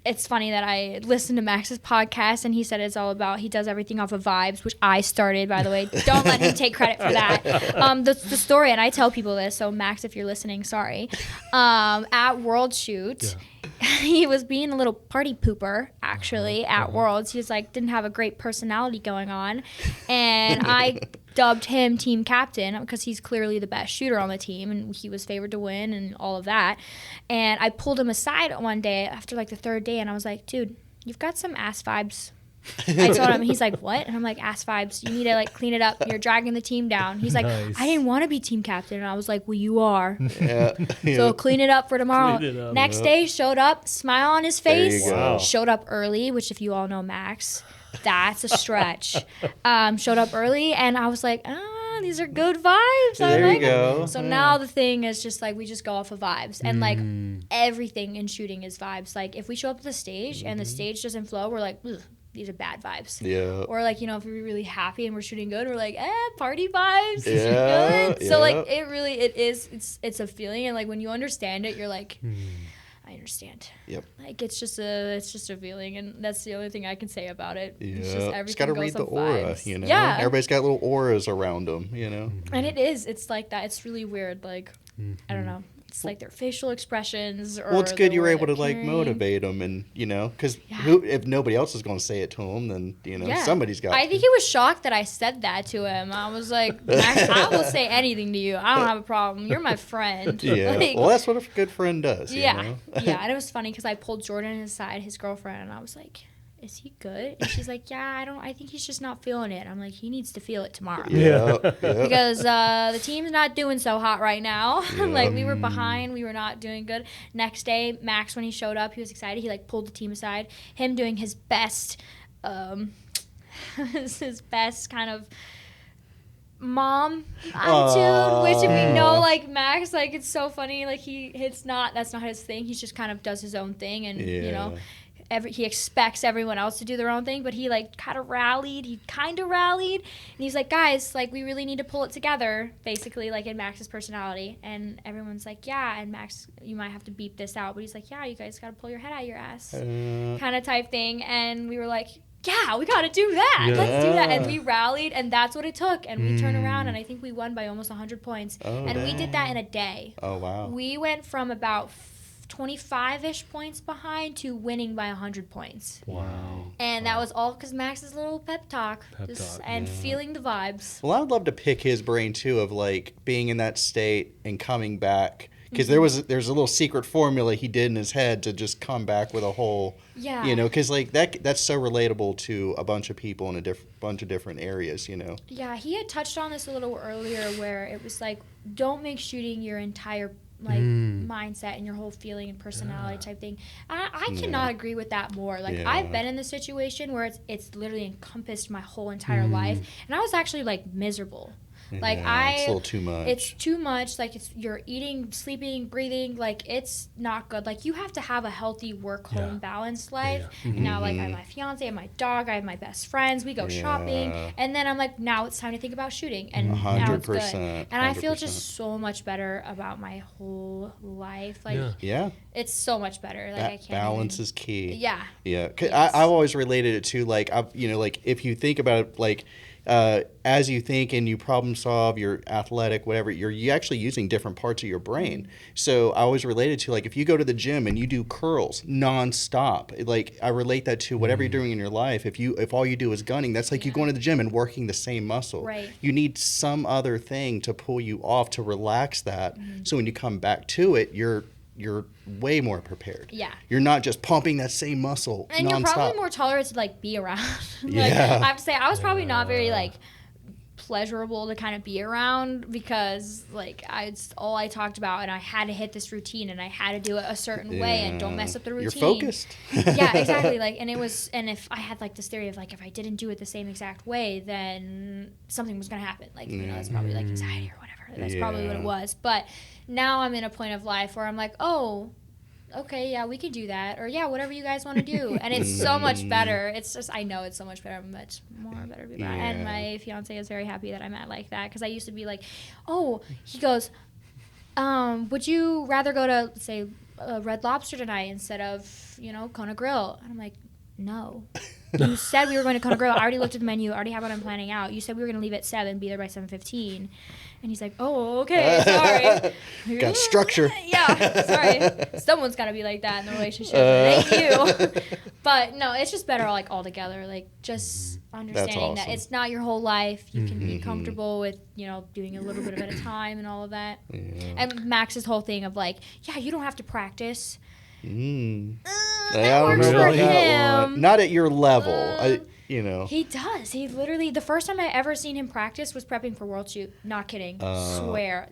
It's funny that I listened to Max's podcast, and he said it's all about, he does everything off of vibes, which I started, by the way. Don't let him take credit for that. The story, and I tell people this, so Max, if you're listening, sorry. At World Shoot, he was being a little party pooper, actually, at Worlds. He was like, didn't have a great personality going on. And I dubbed him team captain because he's clearly the best shooter on the team, and he was favored to win and all of that. And I pulled him aside one day after like the third day, and I was like, dude, you've got some ass vibes I told him, he's like, what? And I'm like, ass vibes. You need to like clean it up. You're dragging the team down. He's like, Nice. I didn't want to be team captain. And I was like, well, you are. Yeah. So clean it up for tomorrow. Clean it up. Next day, showed up, smile on his There you face. go. Wow. Showed up early, which if you all know Max, that's a stretch. Showed up early, and I was like, these are good vibes. I There you like go. them. So now the thing is just like we just go off of vibes, and like everything in shooting is vibes. Like if we show up to the stage and the stage doesn't flow, we're like, ugh, these are bad vibes. Yeah. Or like, if we're really happy and we're shooting good, we're like, party vibes. Yeah, Good. So like yeah. it's a feeling, and like when you understand it, you're like, I understand. Yep. Like it's just a feeling, and that's the only thing I can say about it. It's just Yeah. everything Just got to goes read the off aura, vibes. you know? Yeah. Everybody's got little auras around them, And it's like that. It's really weird. Like I don't know. It's like their facial expressions. Or Well, it's good the you were way able to they're like carrying. motivate them, and because Yeah. if nobody else is going to say it to them, then Yeah. somebody's got. I think he was shocked that I said that to him. I was like, Max, I will say anything to you. I don't have a problem. You're my friend. Yeah. Like, Well, that's what a good friend does. you yeah. know? Yeah. And it was funny because I pulled Jordan aside, his girlfriend, and I was like, is he good? And she's like, yeah, I think he's just not feeling it. I'm like, he needs to feel it tomorrow. Yeah. Yeah. Because the team's not doing so hot right now. Like we were behind, we were not doing good. Next day, Max, when he showed up, he was excited. He like pulled the team aside. Him doing his best, his best kind of mom attitude, which if we know like Max, like it's so funny. Like that's not his thing. He just kind of does his own thing, and Yeah. he expects everyone else to do their own thing, but he like kind of rallied, and he's like, guys, like we really need to pull it together, basically, like in Max's personality. And everyone's like, yeah, and Max, you might have to beep this out, but he's like, yeah, you guys gotta pull your head out of your ass, kind of type thing. And we were like, yeah, we gotta do that. Yeah. Let's do that. And we rallied, and that's what it took. And we turned around, and I think we won by almost 100 points. Oh, And we dang. did that in a day. Oh wow. We went from about 25-ish points behind to winning by 100 points. Wow. And that was all because Max's little pep talk, and feeling the vibes. Well, I'd love to pick his brain too of like being in that state and coming back, because Mm-hmm. there's a little secret formula he did in his head to just come back with a whole, Yeah. because like that's so relatable to a bunch of people in a bunch of different areas, Yeah, he had touched on this a little earlier, where it was like, don't make shooting your entire mindset and your whole feeling and personality type thing. I cannot agree with that more. Like Yeah. I've been in the situation where it's literally encompassed my whole entire life, and I was actually like miserable. Like Yeah, it's a little too much. It's too much. Like you're eating, sleeping, breathing. Like it's not good. Like you have to have a healthy work-home balanced life. Yeah. And now like I have my fiance, I have my dog, I have my best friends. We go shopping, Yeah. and then I'm like, now it's time to think about shooting. And now it's good. 100%, And I feel 100%. just so much better about my whole life. Like Yeah. it's so much better. Like I can't. Balance even- is key. Yeah. Yeah, 'cause Yes. I've always related it to like like if you think about it, like as you think and you problem solve, you're athletic, whatever, you actually using different parts of your brain. So I always related to like if you go to the gym and you do curls nonstop, like I relate that to whatever you're doing in your life. If all you do is gunning, that's like you going to the gym and working the same muscle. Right. You need some other thing to pull you off to relax that. So when you come back to it, you're way more prepared. Yeah. You're not just pumping that same muscle And nonstop. you're probably more tolerant to like be around. Like Yeah. I have to say, I was probably not very like pleasurable to kind of be around, because like all I talked about, and I had to hit this routine, and I had to do it a certain way, and don't mess up the routine. You're focused. Yeah, exactly. Like, and if I had like this theory of like, if I didn't do it the same exact way, then something was gonna happen. Like, it's probably like anxiety or whatever. That's probably what it Yeah. was. But now I'm in a point of life where I'm like, oh, okay, yeah, we can do that, or yeah, whatever you guys want to do. And it's so much better. It's just, I know it's so much better, much more better. And Yeah. my fiance is very happy that I'm at like that, because I used to be like, oh, he goes, would you rather go to, say, Red Lobster tonight instead of, Kona Grill? And I'm like, no. You said we were going to Kona Grill. I already looked at the menu. I already have what I'm planning out. You said we were going to leave at 7, be there by 7:15. And he's like, oh, okay, sorry. Got structure. Yeah, sorry. Someone's got to be like that in the relationship. It ain't you. But no, it's just better like all together. Like just understanding that awesome. it's not your whole life. You can be comfortable with, doing a little bit at a time and all of that. Yeah. And Max's whole thing of like, yeah, you don't have to practice. that works for Really? him. Not at your level. You know. He does. He literally, the first time I ever seen him practice was prepping for World Shoot. Not kidding. Swear.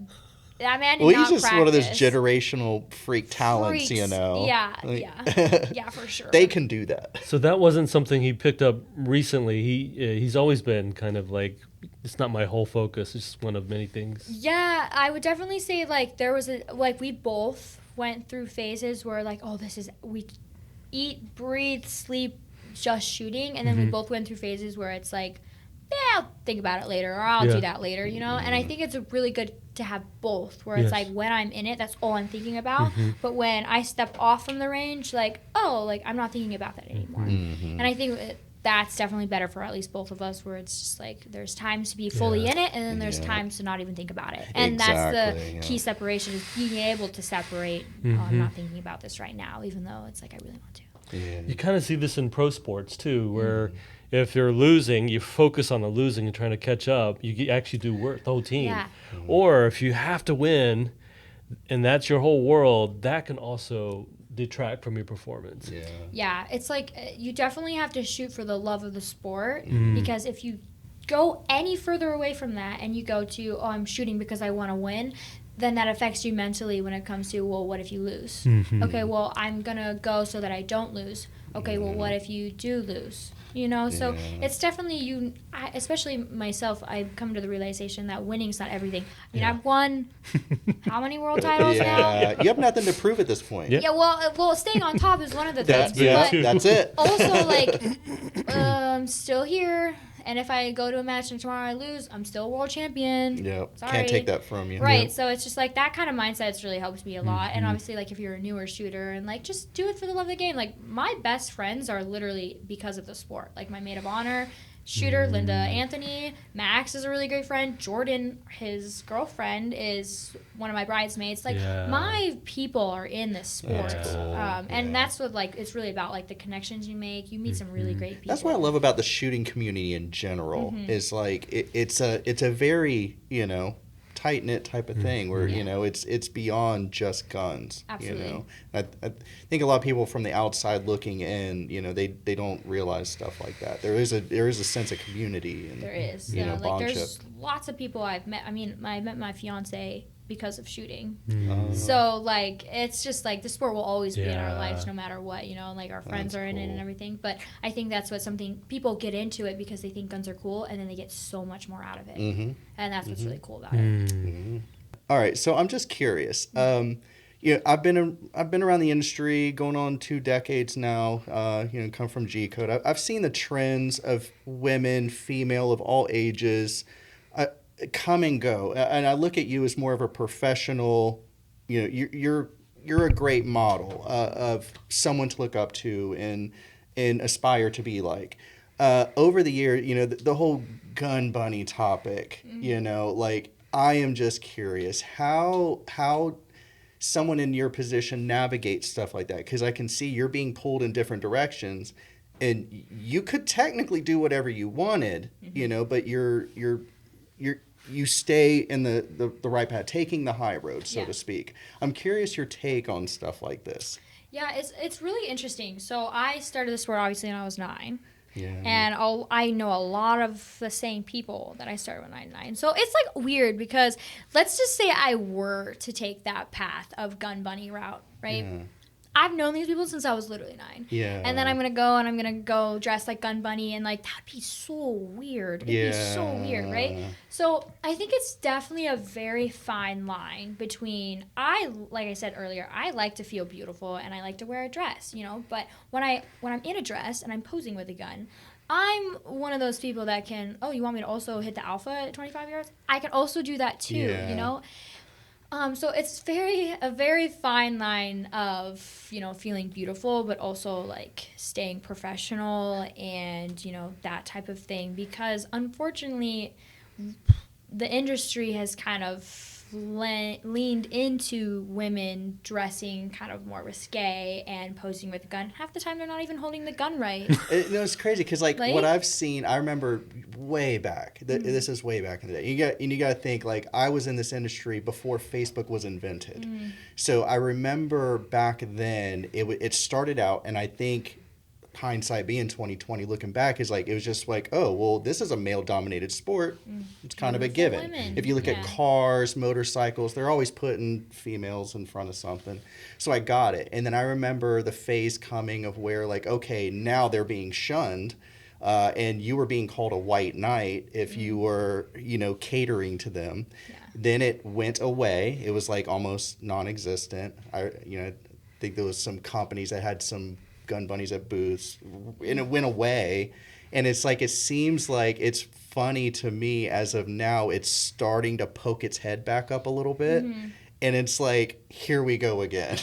That man did Well, not he's just practice. one of those generational freak talents, Freaks. you know. Yeah, Like- yeah, for sure. They can do that. So that wasn't something he picked up recently. He's always been kind of like, it's not my whole focus. It's just one of many things. Yeah, I would definitely say like there was we both went through phases where like, oh, we eat, breathe, sleep, just shooting, and then we both went through phases where it's like, yeah, I'll think about it later, or I'll do that later, you know. And I think it's a really good to have both, where it's like when I'm in it, that's all I'm thinking about. But when I step off from the range, like, oh, like I'm not thinking about that anymore. And I think that's definitely better for at least both of us, where it's just like there's times to be fully in it, and then there's times to not even think about it. And that's the key separation, is being able to separate. Oh, I'm not thinking about this right now, even though it's like I really want to. Yeah. You kind of see this in pro sports too, where if you're losing, you focus on the losing and trying to catch up. You actually do work, the whole team. Yeah. Or if you have to win, and that's your whole world, that can also detract from your performance. Yeah. Yeah, it's like you definitely have to shoot for the love of the sport, because if you go any further away from that and you go to, oh, I'm shooting because I want to win, then that affects you mentally when it comes to, well, what if you lose? Okay, well, I'm going to go so that I don't lose. Okay, well, what if you do lose? You know, so it's definitely especially myself, I've come to the realization that winning's not everything. I mean, I've won how many world titles now? Yeah. You have nothing to prove at this point. Yeah. Yeah, well, staying on top is one of the things. That's it. Also, like, I'm still here, and if I go to a match and tomorrow I lose, I'm still a world champion. Yep. Sorry. Can't take that from you. Right, Yep. so it's just like that kind of mindset really helps me a lot. And obviously, like, if you're a newer shooter, and like just do it for the love of the game. Like, my best friends are literally because of the sport. Like, my maid of honor shooter, Linda Anthony. Max is a really great friend. Jordan, his girlfriend, is one of my bridesmaids. Like, my people are in this sport. That's cool. And that's what, like, it's really about, like, the connections you make. You meet some really great people. That's what I love about the shooting community in general. Is like it's a very, you know, tight knit type of thing where you know it's beyond just guns. Absolutely. You know, I think a lot of people from the outside looking in, you know, they don't realize stuff like that. There is a sense of community. And, there is. you know, Like, bondship. there's lots of people I've met. I mean, I met my fiance because of shooting. Oh. So, like, it's just like the sport will always be in our Yeah. lives no matter what, you know, like our friends That's are in it and cool. everything. But I think that's what something people get into it because they think guns are cool, and then they get so much more out of it. Mhm. And that's what's really cool about it. All right, so I'm just curious. You know, I've been around the industry going on 2 decades now. You know, come from G Code. I've seen the trends of women, female of all ages, come and go. And I look at you as more of a professional. You know, you're a great model of someone to look up to and aspire to be like. Over the year, you know, the whole gun bunny topic. You know, like, I am just curious how someone in your position navigates stuff like that, because I can see you're being pulled in different directions, and you could technically do whatever you wanted, you know, but you stay in the right path, taking the high road, so to speak. I'm curious your take on stuff like this. Yeah, it's really interesting. So I started the sport obviously when I was 9. Yeah. And I know a lot of the same people that I started when I was 9. So it's like weird because let's just say I were to take that path of gun bunny route, right? Yeah. I've known these people since I was literally 9. Yeah. And then I'm going to go dressed like gun bunny, and like that'd be so weird. It'd be so weird, right? So I think it's definitely a very fine line between like I said earlier, I like to feel beautiful and I like to wear a dress, you know, but when I'm in a dress and I'm posing with a gun, I'm one of those people that can, oh, you want me to also hit the alpha at 25 yards? I can also do that too, you know? So it's a very fine line of, you know, feeling beautiful, but also like staying professional and, you know, that type of thing, because unfortunately the industry has kind of leaned into women dressing kind of more risque and posing with a gun. Half the time they're not even holding the gun right. It's crazy because like what I've seen, I remember way back. This is way back in the day. You got to think like I was in this industry before Facebook was invented, so I remember back then it started out, and I think hindsight being 2020 looking back is like it was just like, oh well, this is a male dominated sport. It's kind of a given. Women. If you look at cars, motorcycles, they're always putting females in front of something. So I got it. And then I remember the phase coming of where like, okay, now they're being shunned, and you were being called a white knight if you were, catering to them. Then it went away. It was like almost non-existent. I think there was some companies that had some gun bunnies at booths, and it went away. And it's like, it seems like it's funny to me as of now, it's starting to poke its head back up a little bit. And it's like, here we go again.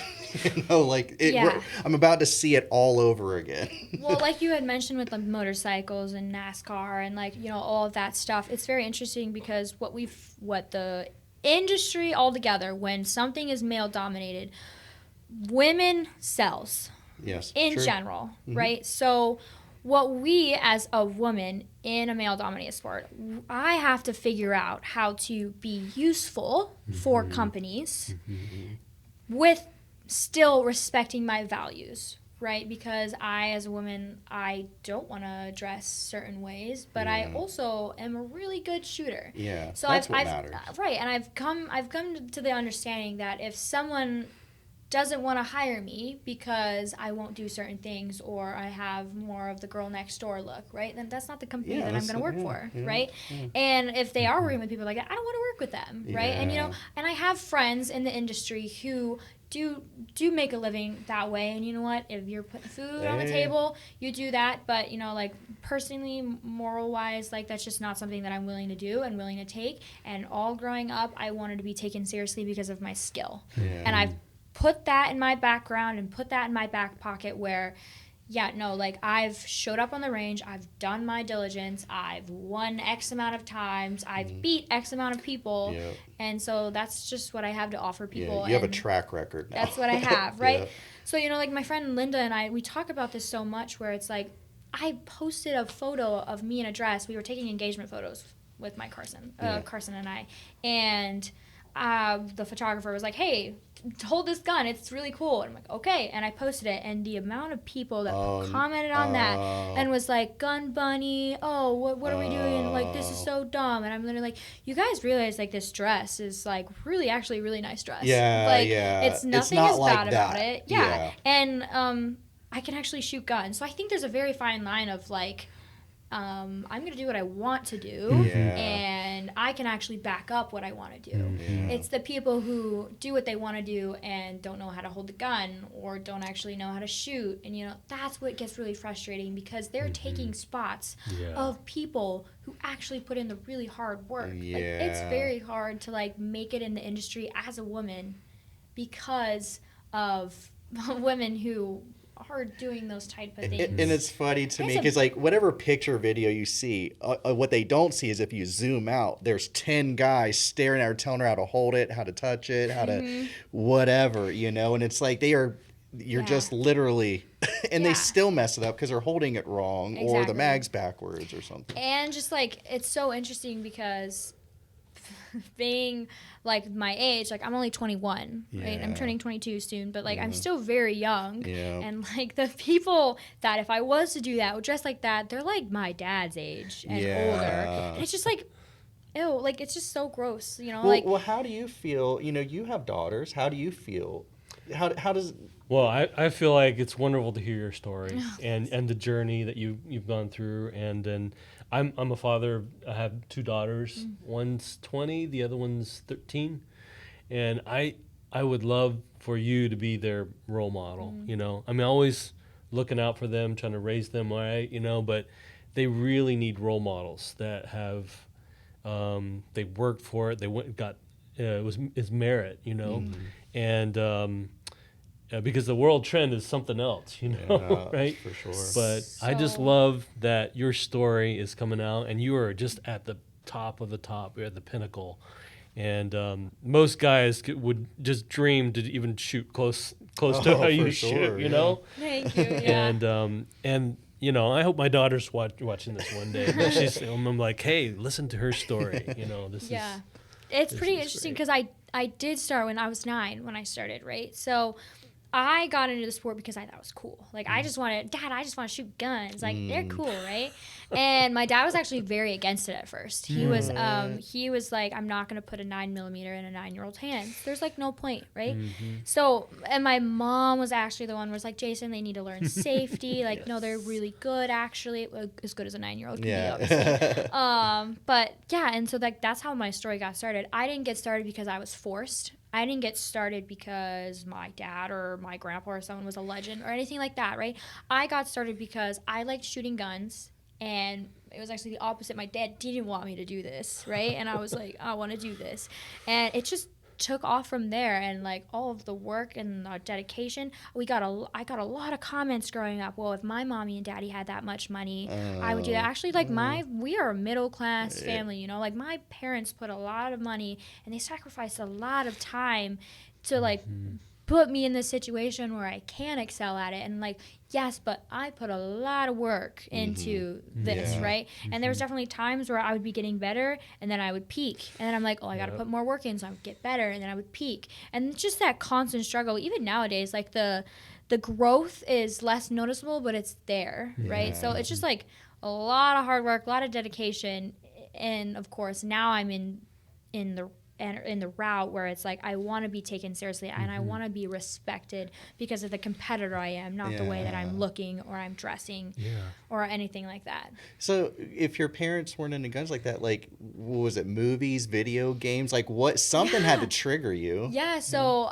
I'm about to see it all over again. Well, like you had mentioned with the motorcycles and NASCAR and like, all of that stuff, it's very interesting because what the industry altogether, when something is male dominated, women sells. Yes. In general, right? So what we as a woman in a male dominated sport, I have to figure out how to be useful for companies with still respecting my values, right? Because I as a woman, I don't want to dress certain ways, but I also am a really good shooter. Yeah. So that's I've what matters. Right, and I've come to the understanding that if someone doesn't want to hire me because I won't do certain things or I have more of the girl next door look, right? Then that's not the company that I'm going to work for, right? And if they are working with people like that, I don't want to work with them, right? And and I have friends in the industry who do make a living that way, and you know what? If you're putting food on the table, you do that. But like personally, moral wise, like that's just not something that I'm willing to do and willing to take. And all growing up, I wanted to be taken seriously because of my skill, and I've put that in my background and put that in my back pocket where, I've showed up on the range, I've done my diligence, I've won X amount of times, I've beat X amount of people, and so that's just what I have to offer people. Yeah, you have a track record now. That's what I have, right? So, like my friend Linda and I, we talk about this so much where it's like, I posted a photo of me in a dress. We were taking engagement photos with my Carson and I, and the photographer was like, hey, hold this gun, it's really cool. And I'm like, okay. And I posted it, and the amount of people that commented on that and was like, gun bunny, oh, what are we doing? Like, this is so dumb. And I'm literally like, you guys realize like this dress is like actually really nice dress. It's nothing is like bad about it. And I can actually shoot guns. So I think there's a very fine line of like, I'm going to do what I want to do, and I can actually back up what I want to do. It's the people who do what they want to do and don't know how to hold the gun or don't actually know how to shoot. And, that's what gets really frustrating because they're taking spots of people who actually put in the really hard work. Like, it's very hard to, make it in the industry as a woman because of women who are doing those type of things. And it's funny to me because whatever picture video you see, what they don't see is if you zoom out, there's 10 guys staring at her, telling her how to hold it, how to touch it, how to whatever, and it's like you're just literally, and they still mess it up because they're holding it wrong or the mag's backwards or something. And just it's so interesting because being my age, I'm only 21, right? I'm turning 22 soon, but I'm still very young. And the people that if I was to do that would dress like that, they're my dad's age and older. And it's just ew, it's just so gross, Well, how do you feel? You have daughters. How do you feel? How does? Well, I feel like it's wonderful to hear your story and the journey that you've gone through, and then I'm a father. I have two daughters. One's 20, the other one's 13, and I would love for you to be their role model. Always looking out for them, trying to raise them right. But they really need role models that have they worked for it. They got is merit. And because the world trend is something else, right? For sure. But I just love that your story is coming out, and you are just at the top of the top. You're at the pinnacle, And most guys would just dream to even shoot close to how for you sure, shoot, you yeah. know. Thank you. Yeah. And you know, I hope my daughter's watching this one day. But I'm like, hey, listen to her story. You know, this Yeah. is It's this pretty is interesting great. because I did start when I was 9 when I started, right? So I got into the sport because I thought it was cool. Like, I just want to shoot guns. Like, they're cool, right? And my dad was actually very against it at first. He was like, I'm not going to put a 9mm in a 9-year-old's hands. There's like no point, right? So, and my mom was actually the one who was like, Jason, they need to learn safety. Like, no, they're really good, actually. As good as a 9-year-old can be, obviously. But yeah, and so that's how my story got started. I didn't get started because I was forced. I didn't get started because my dad or my grandpa or someone was a legend or anything like that, right? I got started because I liked shooting guns, and it was actually the opposite. My dad didn't want me to do this, right? And I was like, I want to do this. And it just took off from there, and like all of the work and the dedication, I got a lot of comments growing up. Well, if my mommy and daddy had that much money, I would do that. Actually, like we are a middle class family, you know, like my parents put a lot of money and they sacrificed a lot of time to like put me in this situation where I can excel at it. And like, yes, but I put a lot of work into this, right? And there was definitely times where I would be getting better and then I would peak. And then I'm like, oh, I got to put more work in, so I would get better, and then I would peak. And it's just that constant struggle. Even nowadays, like the growth is less noticeable, but it's there, right? So it's just like a lot of hard work, a lot of dedication. And of course, now I'm in the route where it's like I want to be taken seriously and I want to be respected because of the competitor I am, not the way that I'm looking or I'm dressing or anything like that. So if your parents weren't into guns like that, like, what was it, movies, video games? Like, something had to trigger you. Yeah, so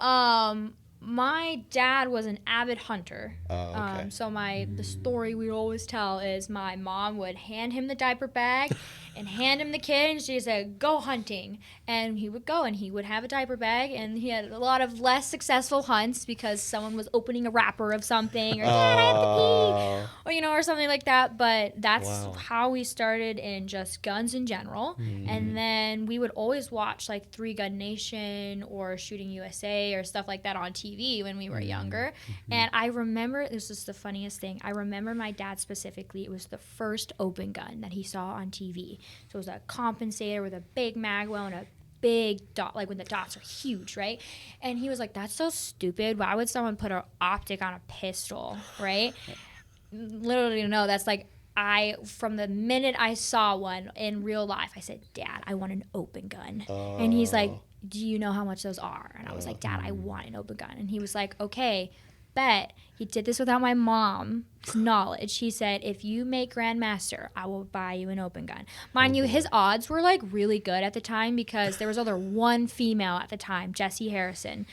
my dad was an avid hunter. Oh, okay. So the story we always tell is my mom would hand him the diaper bag and hand him the kid, and she said, go hunting. And he would go, and he would have a diaper bag, and he had a lot of less successful hunts because someone was opening a wrapper of something, or, Dad, I have to pee, or, you know, or something like that. But that's how we started in just guns in general. And then we would always watch, like, Three Gun Nation or Shooting USA or stuff like that on TV when we were younger. And I remember, this is the funniest thing, I remember my dad specifically, it was the first open gun that he saw on TV. So it was a compensator with a big mag well and a big dot, like when the dots are huge, right? And he was like, that's so stupid. Why would someone put an optic on a pistol, right? Literally, no, that's like, from the minute I saw one in real life, I said, Dad, I want an open gun. And he's like, do you know how much those are? And I was like, Dad, I want an open gun. And he was like, okay, bet. He did this without my mom's knowledge. He said, if you make Grandmaster, I will buy you an open gun. Mind you, his odds were like really good at the time because there was only one female at the time, Jessie Harrison,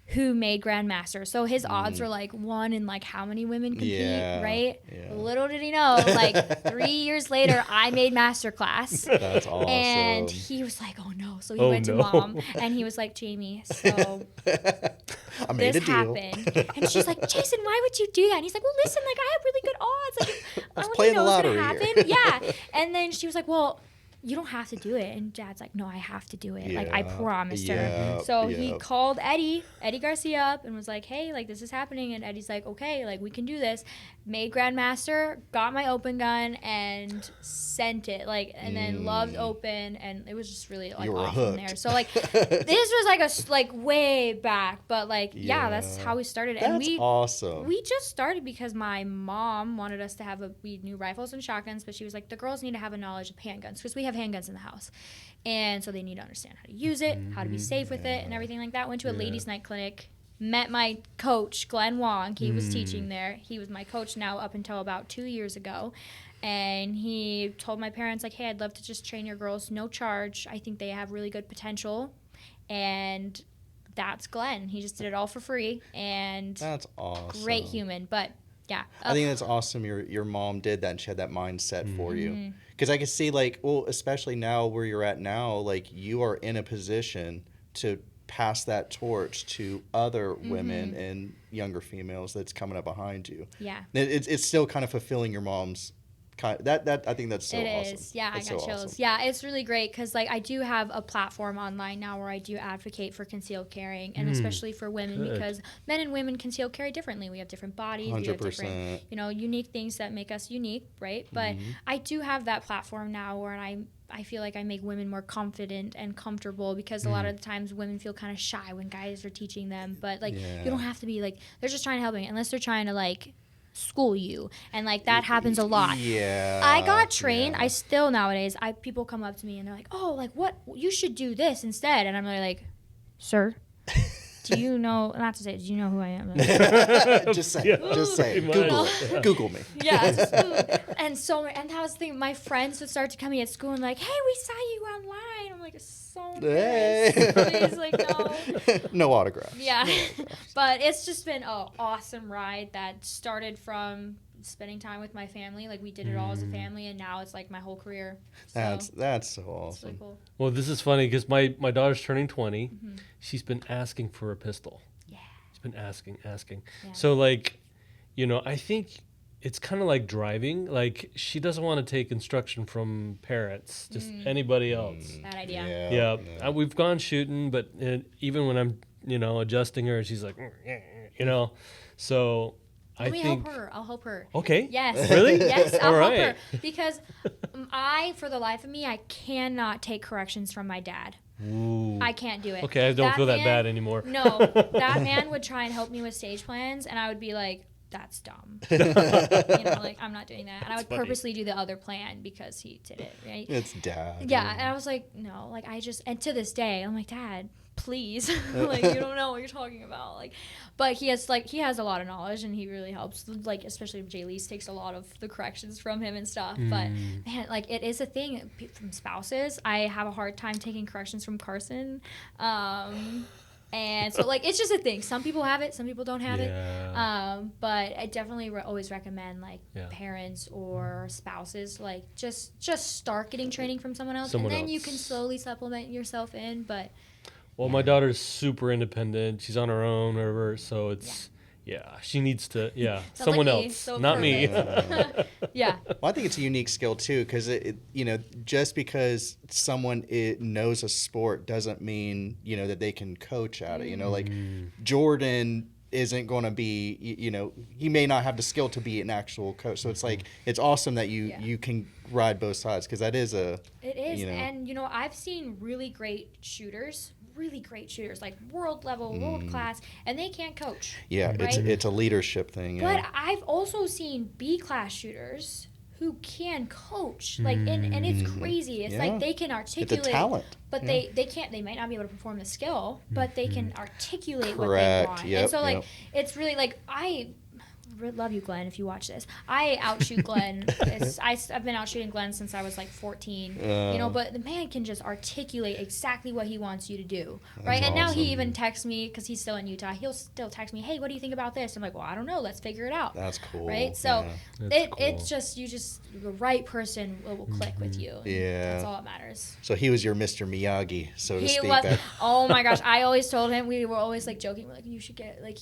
who made Grandmaster. So his odds were like one in like how many women compete, right? Yeah. Little did he know, like 3 years later, I made Masterclass. That's awesome. And he was like, oh no. So he went to Mom and he was like, Jamie, so I made this a deal. happened. And she's like, Jason, why would you do that? And he's like, well, listen, like I have really good odds. Like I was want playing to know the what's lottery gonna happen. here. Yeah. And then she was like, well, you don't have to do it. And Dad's like, no, I have to do it. Like I promised her. So he called Eddie Garcia up and was like, hey, like this is happening. And Eddie's like, okay, like we can do this. Made Grandmaster, got my open gun and sent it. Like, and then loved open. And it was just really like off from there. So like this was like way back. But like, yeah, that's how we started. That's and awesome. We just started because my mom wanted us to we knew rifles and shotguns, but she was like, the girls need to have a knowledge of handguns because we have handguns in the house. And so they need to understand how to use it, how to be safe with it and everything like that. Went to a ladies' night clinic, met my coach, Glenn Wong. He was teaching there. He was my coach now up until about 2 years ago. And he told my parents, like, hey, I'd love to just train your girls, no charge. I think they have really good potential. And that's Glenn. He just did it all for free. And that's awesome. Great human. But yeah. I think that's awesome your mom did that and she had that mindset for you. Because I can see, like, well, especially now where you're at now, like, you are in a position to pass that torch to other women and younger females that's coming up behind you. Yeah. It's still kind of fulfilling your mom's that I think that's so It awesome. is. Yeah, That's I got so chills. awesome. Yeah, it's really great because like I do have a platform online now where I do advocate for concealed carrying, and especially for women Good. because men and women conceal carry differently. We have different bodies. We have different, 100%. unique things that make us unique, right? But I do have that platform now where I feel like I make women more confident and comfortable because a lot of the times women feel kind of shy when guys are teaching them. But like Yeah. you don't have to be like they're just trying to help me unless they're trying to like school you, and like that happens a lot. Yeah. I got trained. Yeah. I still nowadays people come up to me and they're like, "Oh, like what? You should do this instead." And I'm really like, "Sir, do you know? Not to say, do you know who I am?" Just say Yeah. it. Just say it. Pretty Google much. it. Google me. Yeah, it's just food. And that was the thing. My friends would start to come in at school and like, "Hey, we saw you online." I'm like, "So Hey. nice." Please, like, no. No autographs. Yeah, but it's just been an awesome ride that started from spending time with my family. Like we did it all as a family, and now it's like my whole career. So That's so it's awesome. really cool. Well, this is funny because my daughter's turning 20. She's been asking for a pistol. Yeah. She's been asking. Yeah. So like, I think it's kind of like driving. Like she doesn't want to take instruction from parents, just anybody else. Bad idea. Yeah. We've gone shooting, but even when I'm, adjusting her, she's like, so I Let me think. help her. I'll help her. Okay. Yes. Really? Yes, I'll All help right. her. Because for the life of me, I cannot take corrections from my dad. Ooh. I can't do it. Okay, I don't feel that man- bad anymore. No, that man would try and help me with stage plans, and I would be like, "That's dumb." Like I'm not doing that. And I would funny. purposely do the other plan because he did it, right? It's dad. Yeah, and I was like, no, like and to this day, I'm like, "Dad, please," like you don't know what you're talking about, like. But he has a lot of knowledge, and he really helps. Like especially if Jay Lee's takes a lot of the corrections from him and stuff. But man, like it is a thing from spouses. I have a hard time taking corrections from Carson. And so, like, it's just a thing. Some people have it, some people don't have it. But I definitely always recommend, like, parents or spouses, like, just start getting training from someone else. And then you can slowly supplement yourself in. But Well, my daughter's super independent. She's on her own, whatever. So it's, she needs to, someone like me, else, so not me. yeah. Well, I think it's a unique skill too, because just because someone knows a sport doesn't mean that they can coach at it. Like Jordan isn't going to be, he may not have the skill to be an actual coach. So it's like it's awesome that you can ride both sides, because that is It is, and I've seen really great shooters, like world level, world class, and they can't coach. Yeah, right? it's a leadership thing. Yeah. But I've also seen B class shooters who can coach, like, and it's crazy. It's like they can articulate. It's a talent. But they can't. They might not be able to perform the skill, but they can articulate what they Correct. want. Yep, and so, like, it's really like I love you, Glenn. If you watch this, I outshoot Glenn. I've been outshooting Glenn since I was like 14. But the man can just articulate exactly what he wants you to do, right? And now he even texts me because he's still in Utah. He'll still text me, "Hey, what do you think about this?" I'm like, "Well, I don't know. Let's figure it out." That's cool. Right? So That's it's just the right person will click with you. Yeah. That's all that matters. So he was your Mr. Miyagi, so to He speak. was. Oh my gosh! I always told him, we were always like joking. We're like, "You should get like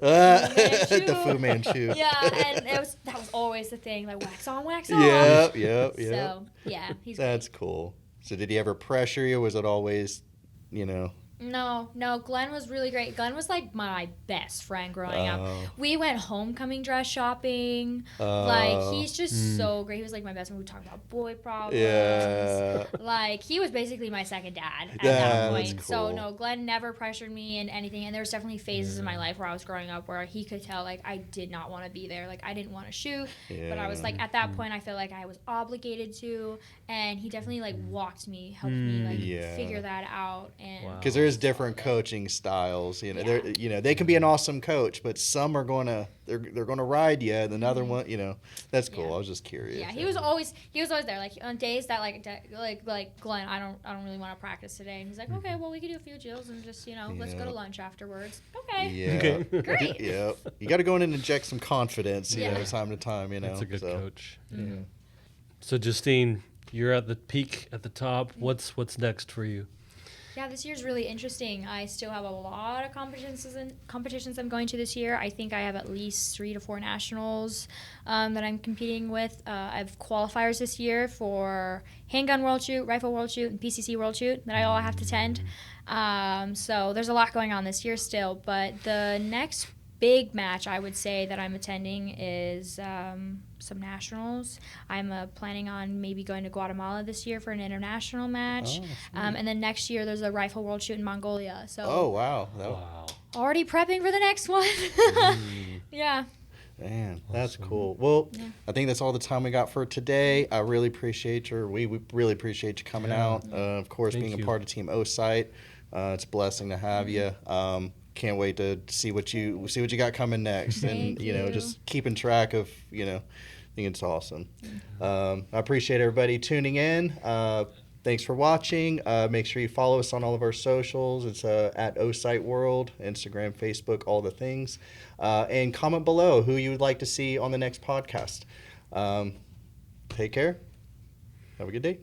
The Fu Manchu. Yeah, and that was always the thing, like wax on, wax off. Yep. So yeah, he's That's cool. So did he ever pressure you? Was it always, No, Glenn was really great. Glenn was like my best friend growing up. We went homecoming dress shopping. Like he's just so great. He was like my best friend. We talked about boy problems. Yeah. Like he was basically my second dad at that That's point. So cool. no, Glenn never pressured me in anything. And there was definitely phases in my life where I was growing up where he could tell like I did not want to be there. Like I didn't want to shoot, but I was like at that point I felt like I was obligated to. And he definitely like helped me like figure that out. And Because there's different coaching styles. They can be an awesome coach, but some are gonna they're gonna ride you, and another one, that's cool. I was just curious. Yeah, he was always there. Like on days that like Glenn, I don't really want to practice today, and he's like, okay, well we can do a few drills and just let's go to lunch afterwards. Okay. Yeah. Great. Yeah. You got to go in and inject some confidence, Yeah. time to time. That's a good coach. Yeah. So Justine, you're at the peak, at the top. What's next for you? Yeah, this year's really interesting. I still have a lot of competitions I'm going to this year. I think I have at least 3 to 4 nationals that I'm competing with. I have qualifiers this year for handgun world shoot, rifle world shoot, and PCC world shoot that I all have to attend. So there's a lot going on this year still. But the next big match I would say that I'm attending is some nationals. I'm planning on maybe going to Guatemala this year for an international match. And then next year there's a rifle world shoot in Mongolia. So Oh, wow. Wow. already prepping for the next one. Yeah. Man, that's Awesome. cool. Well, Yeah. I think that's all the time we got for today. I really appreciate we really appreciate you coming Yeah. out. Of course, Thank being you. a part of Team Osight. It's a blessing to have you. Can't wait to see what you got coming next, and Thank you know, you. just keeping track of, you know, I think it's awesome. I appreciate everybody tuning in. Thanks for watching. Make sure you follow us on all of our socials. It's at Osight World, Instagram, Facebook, all the things. And comment below who you would like to see on the next podcast. Take care. Have a good day.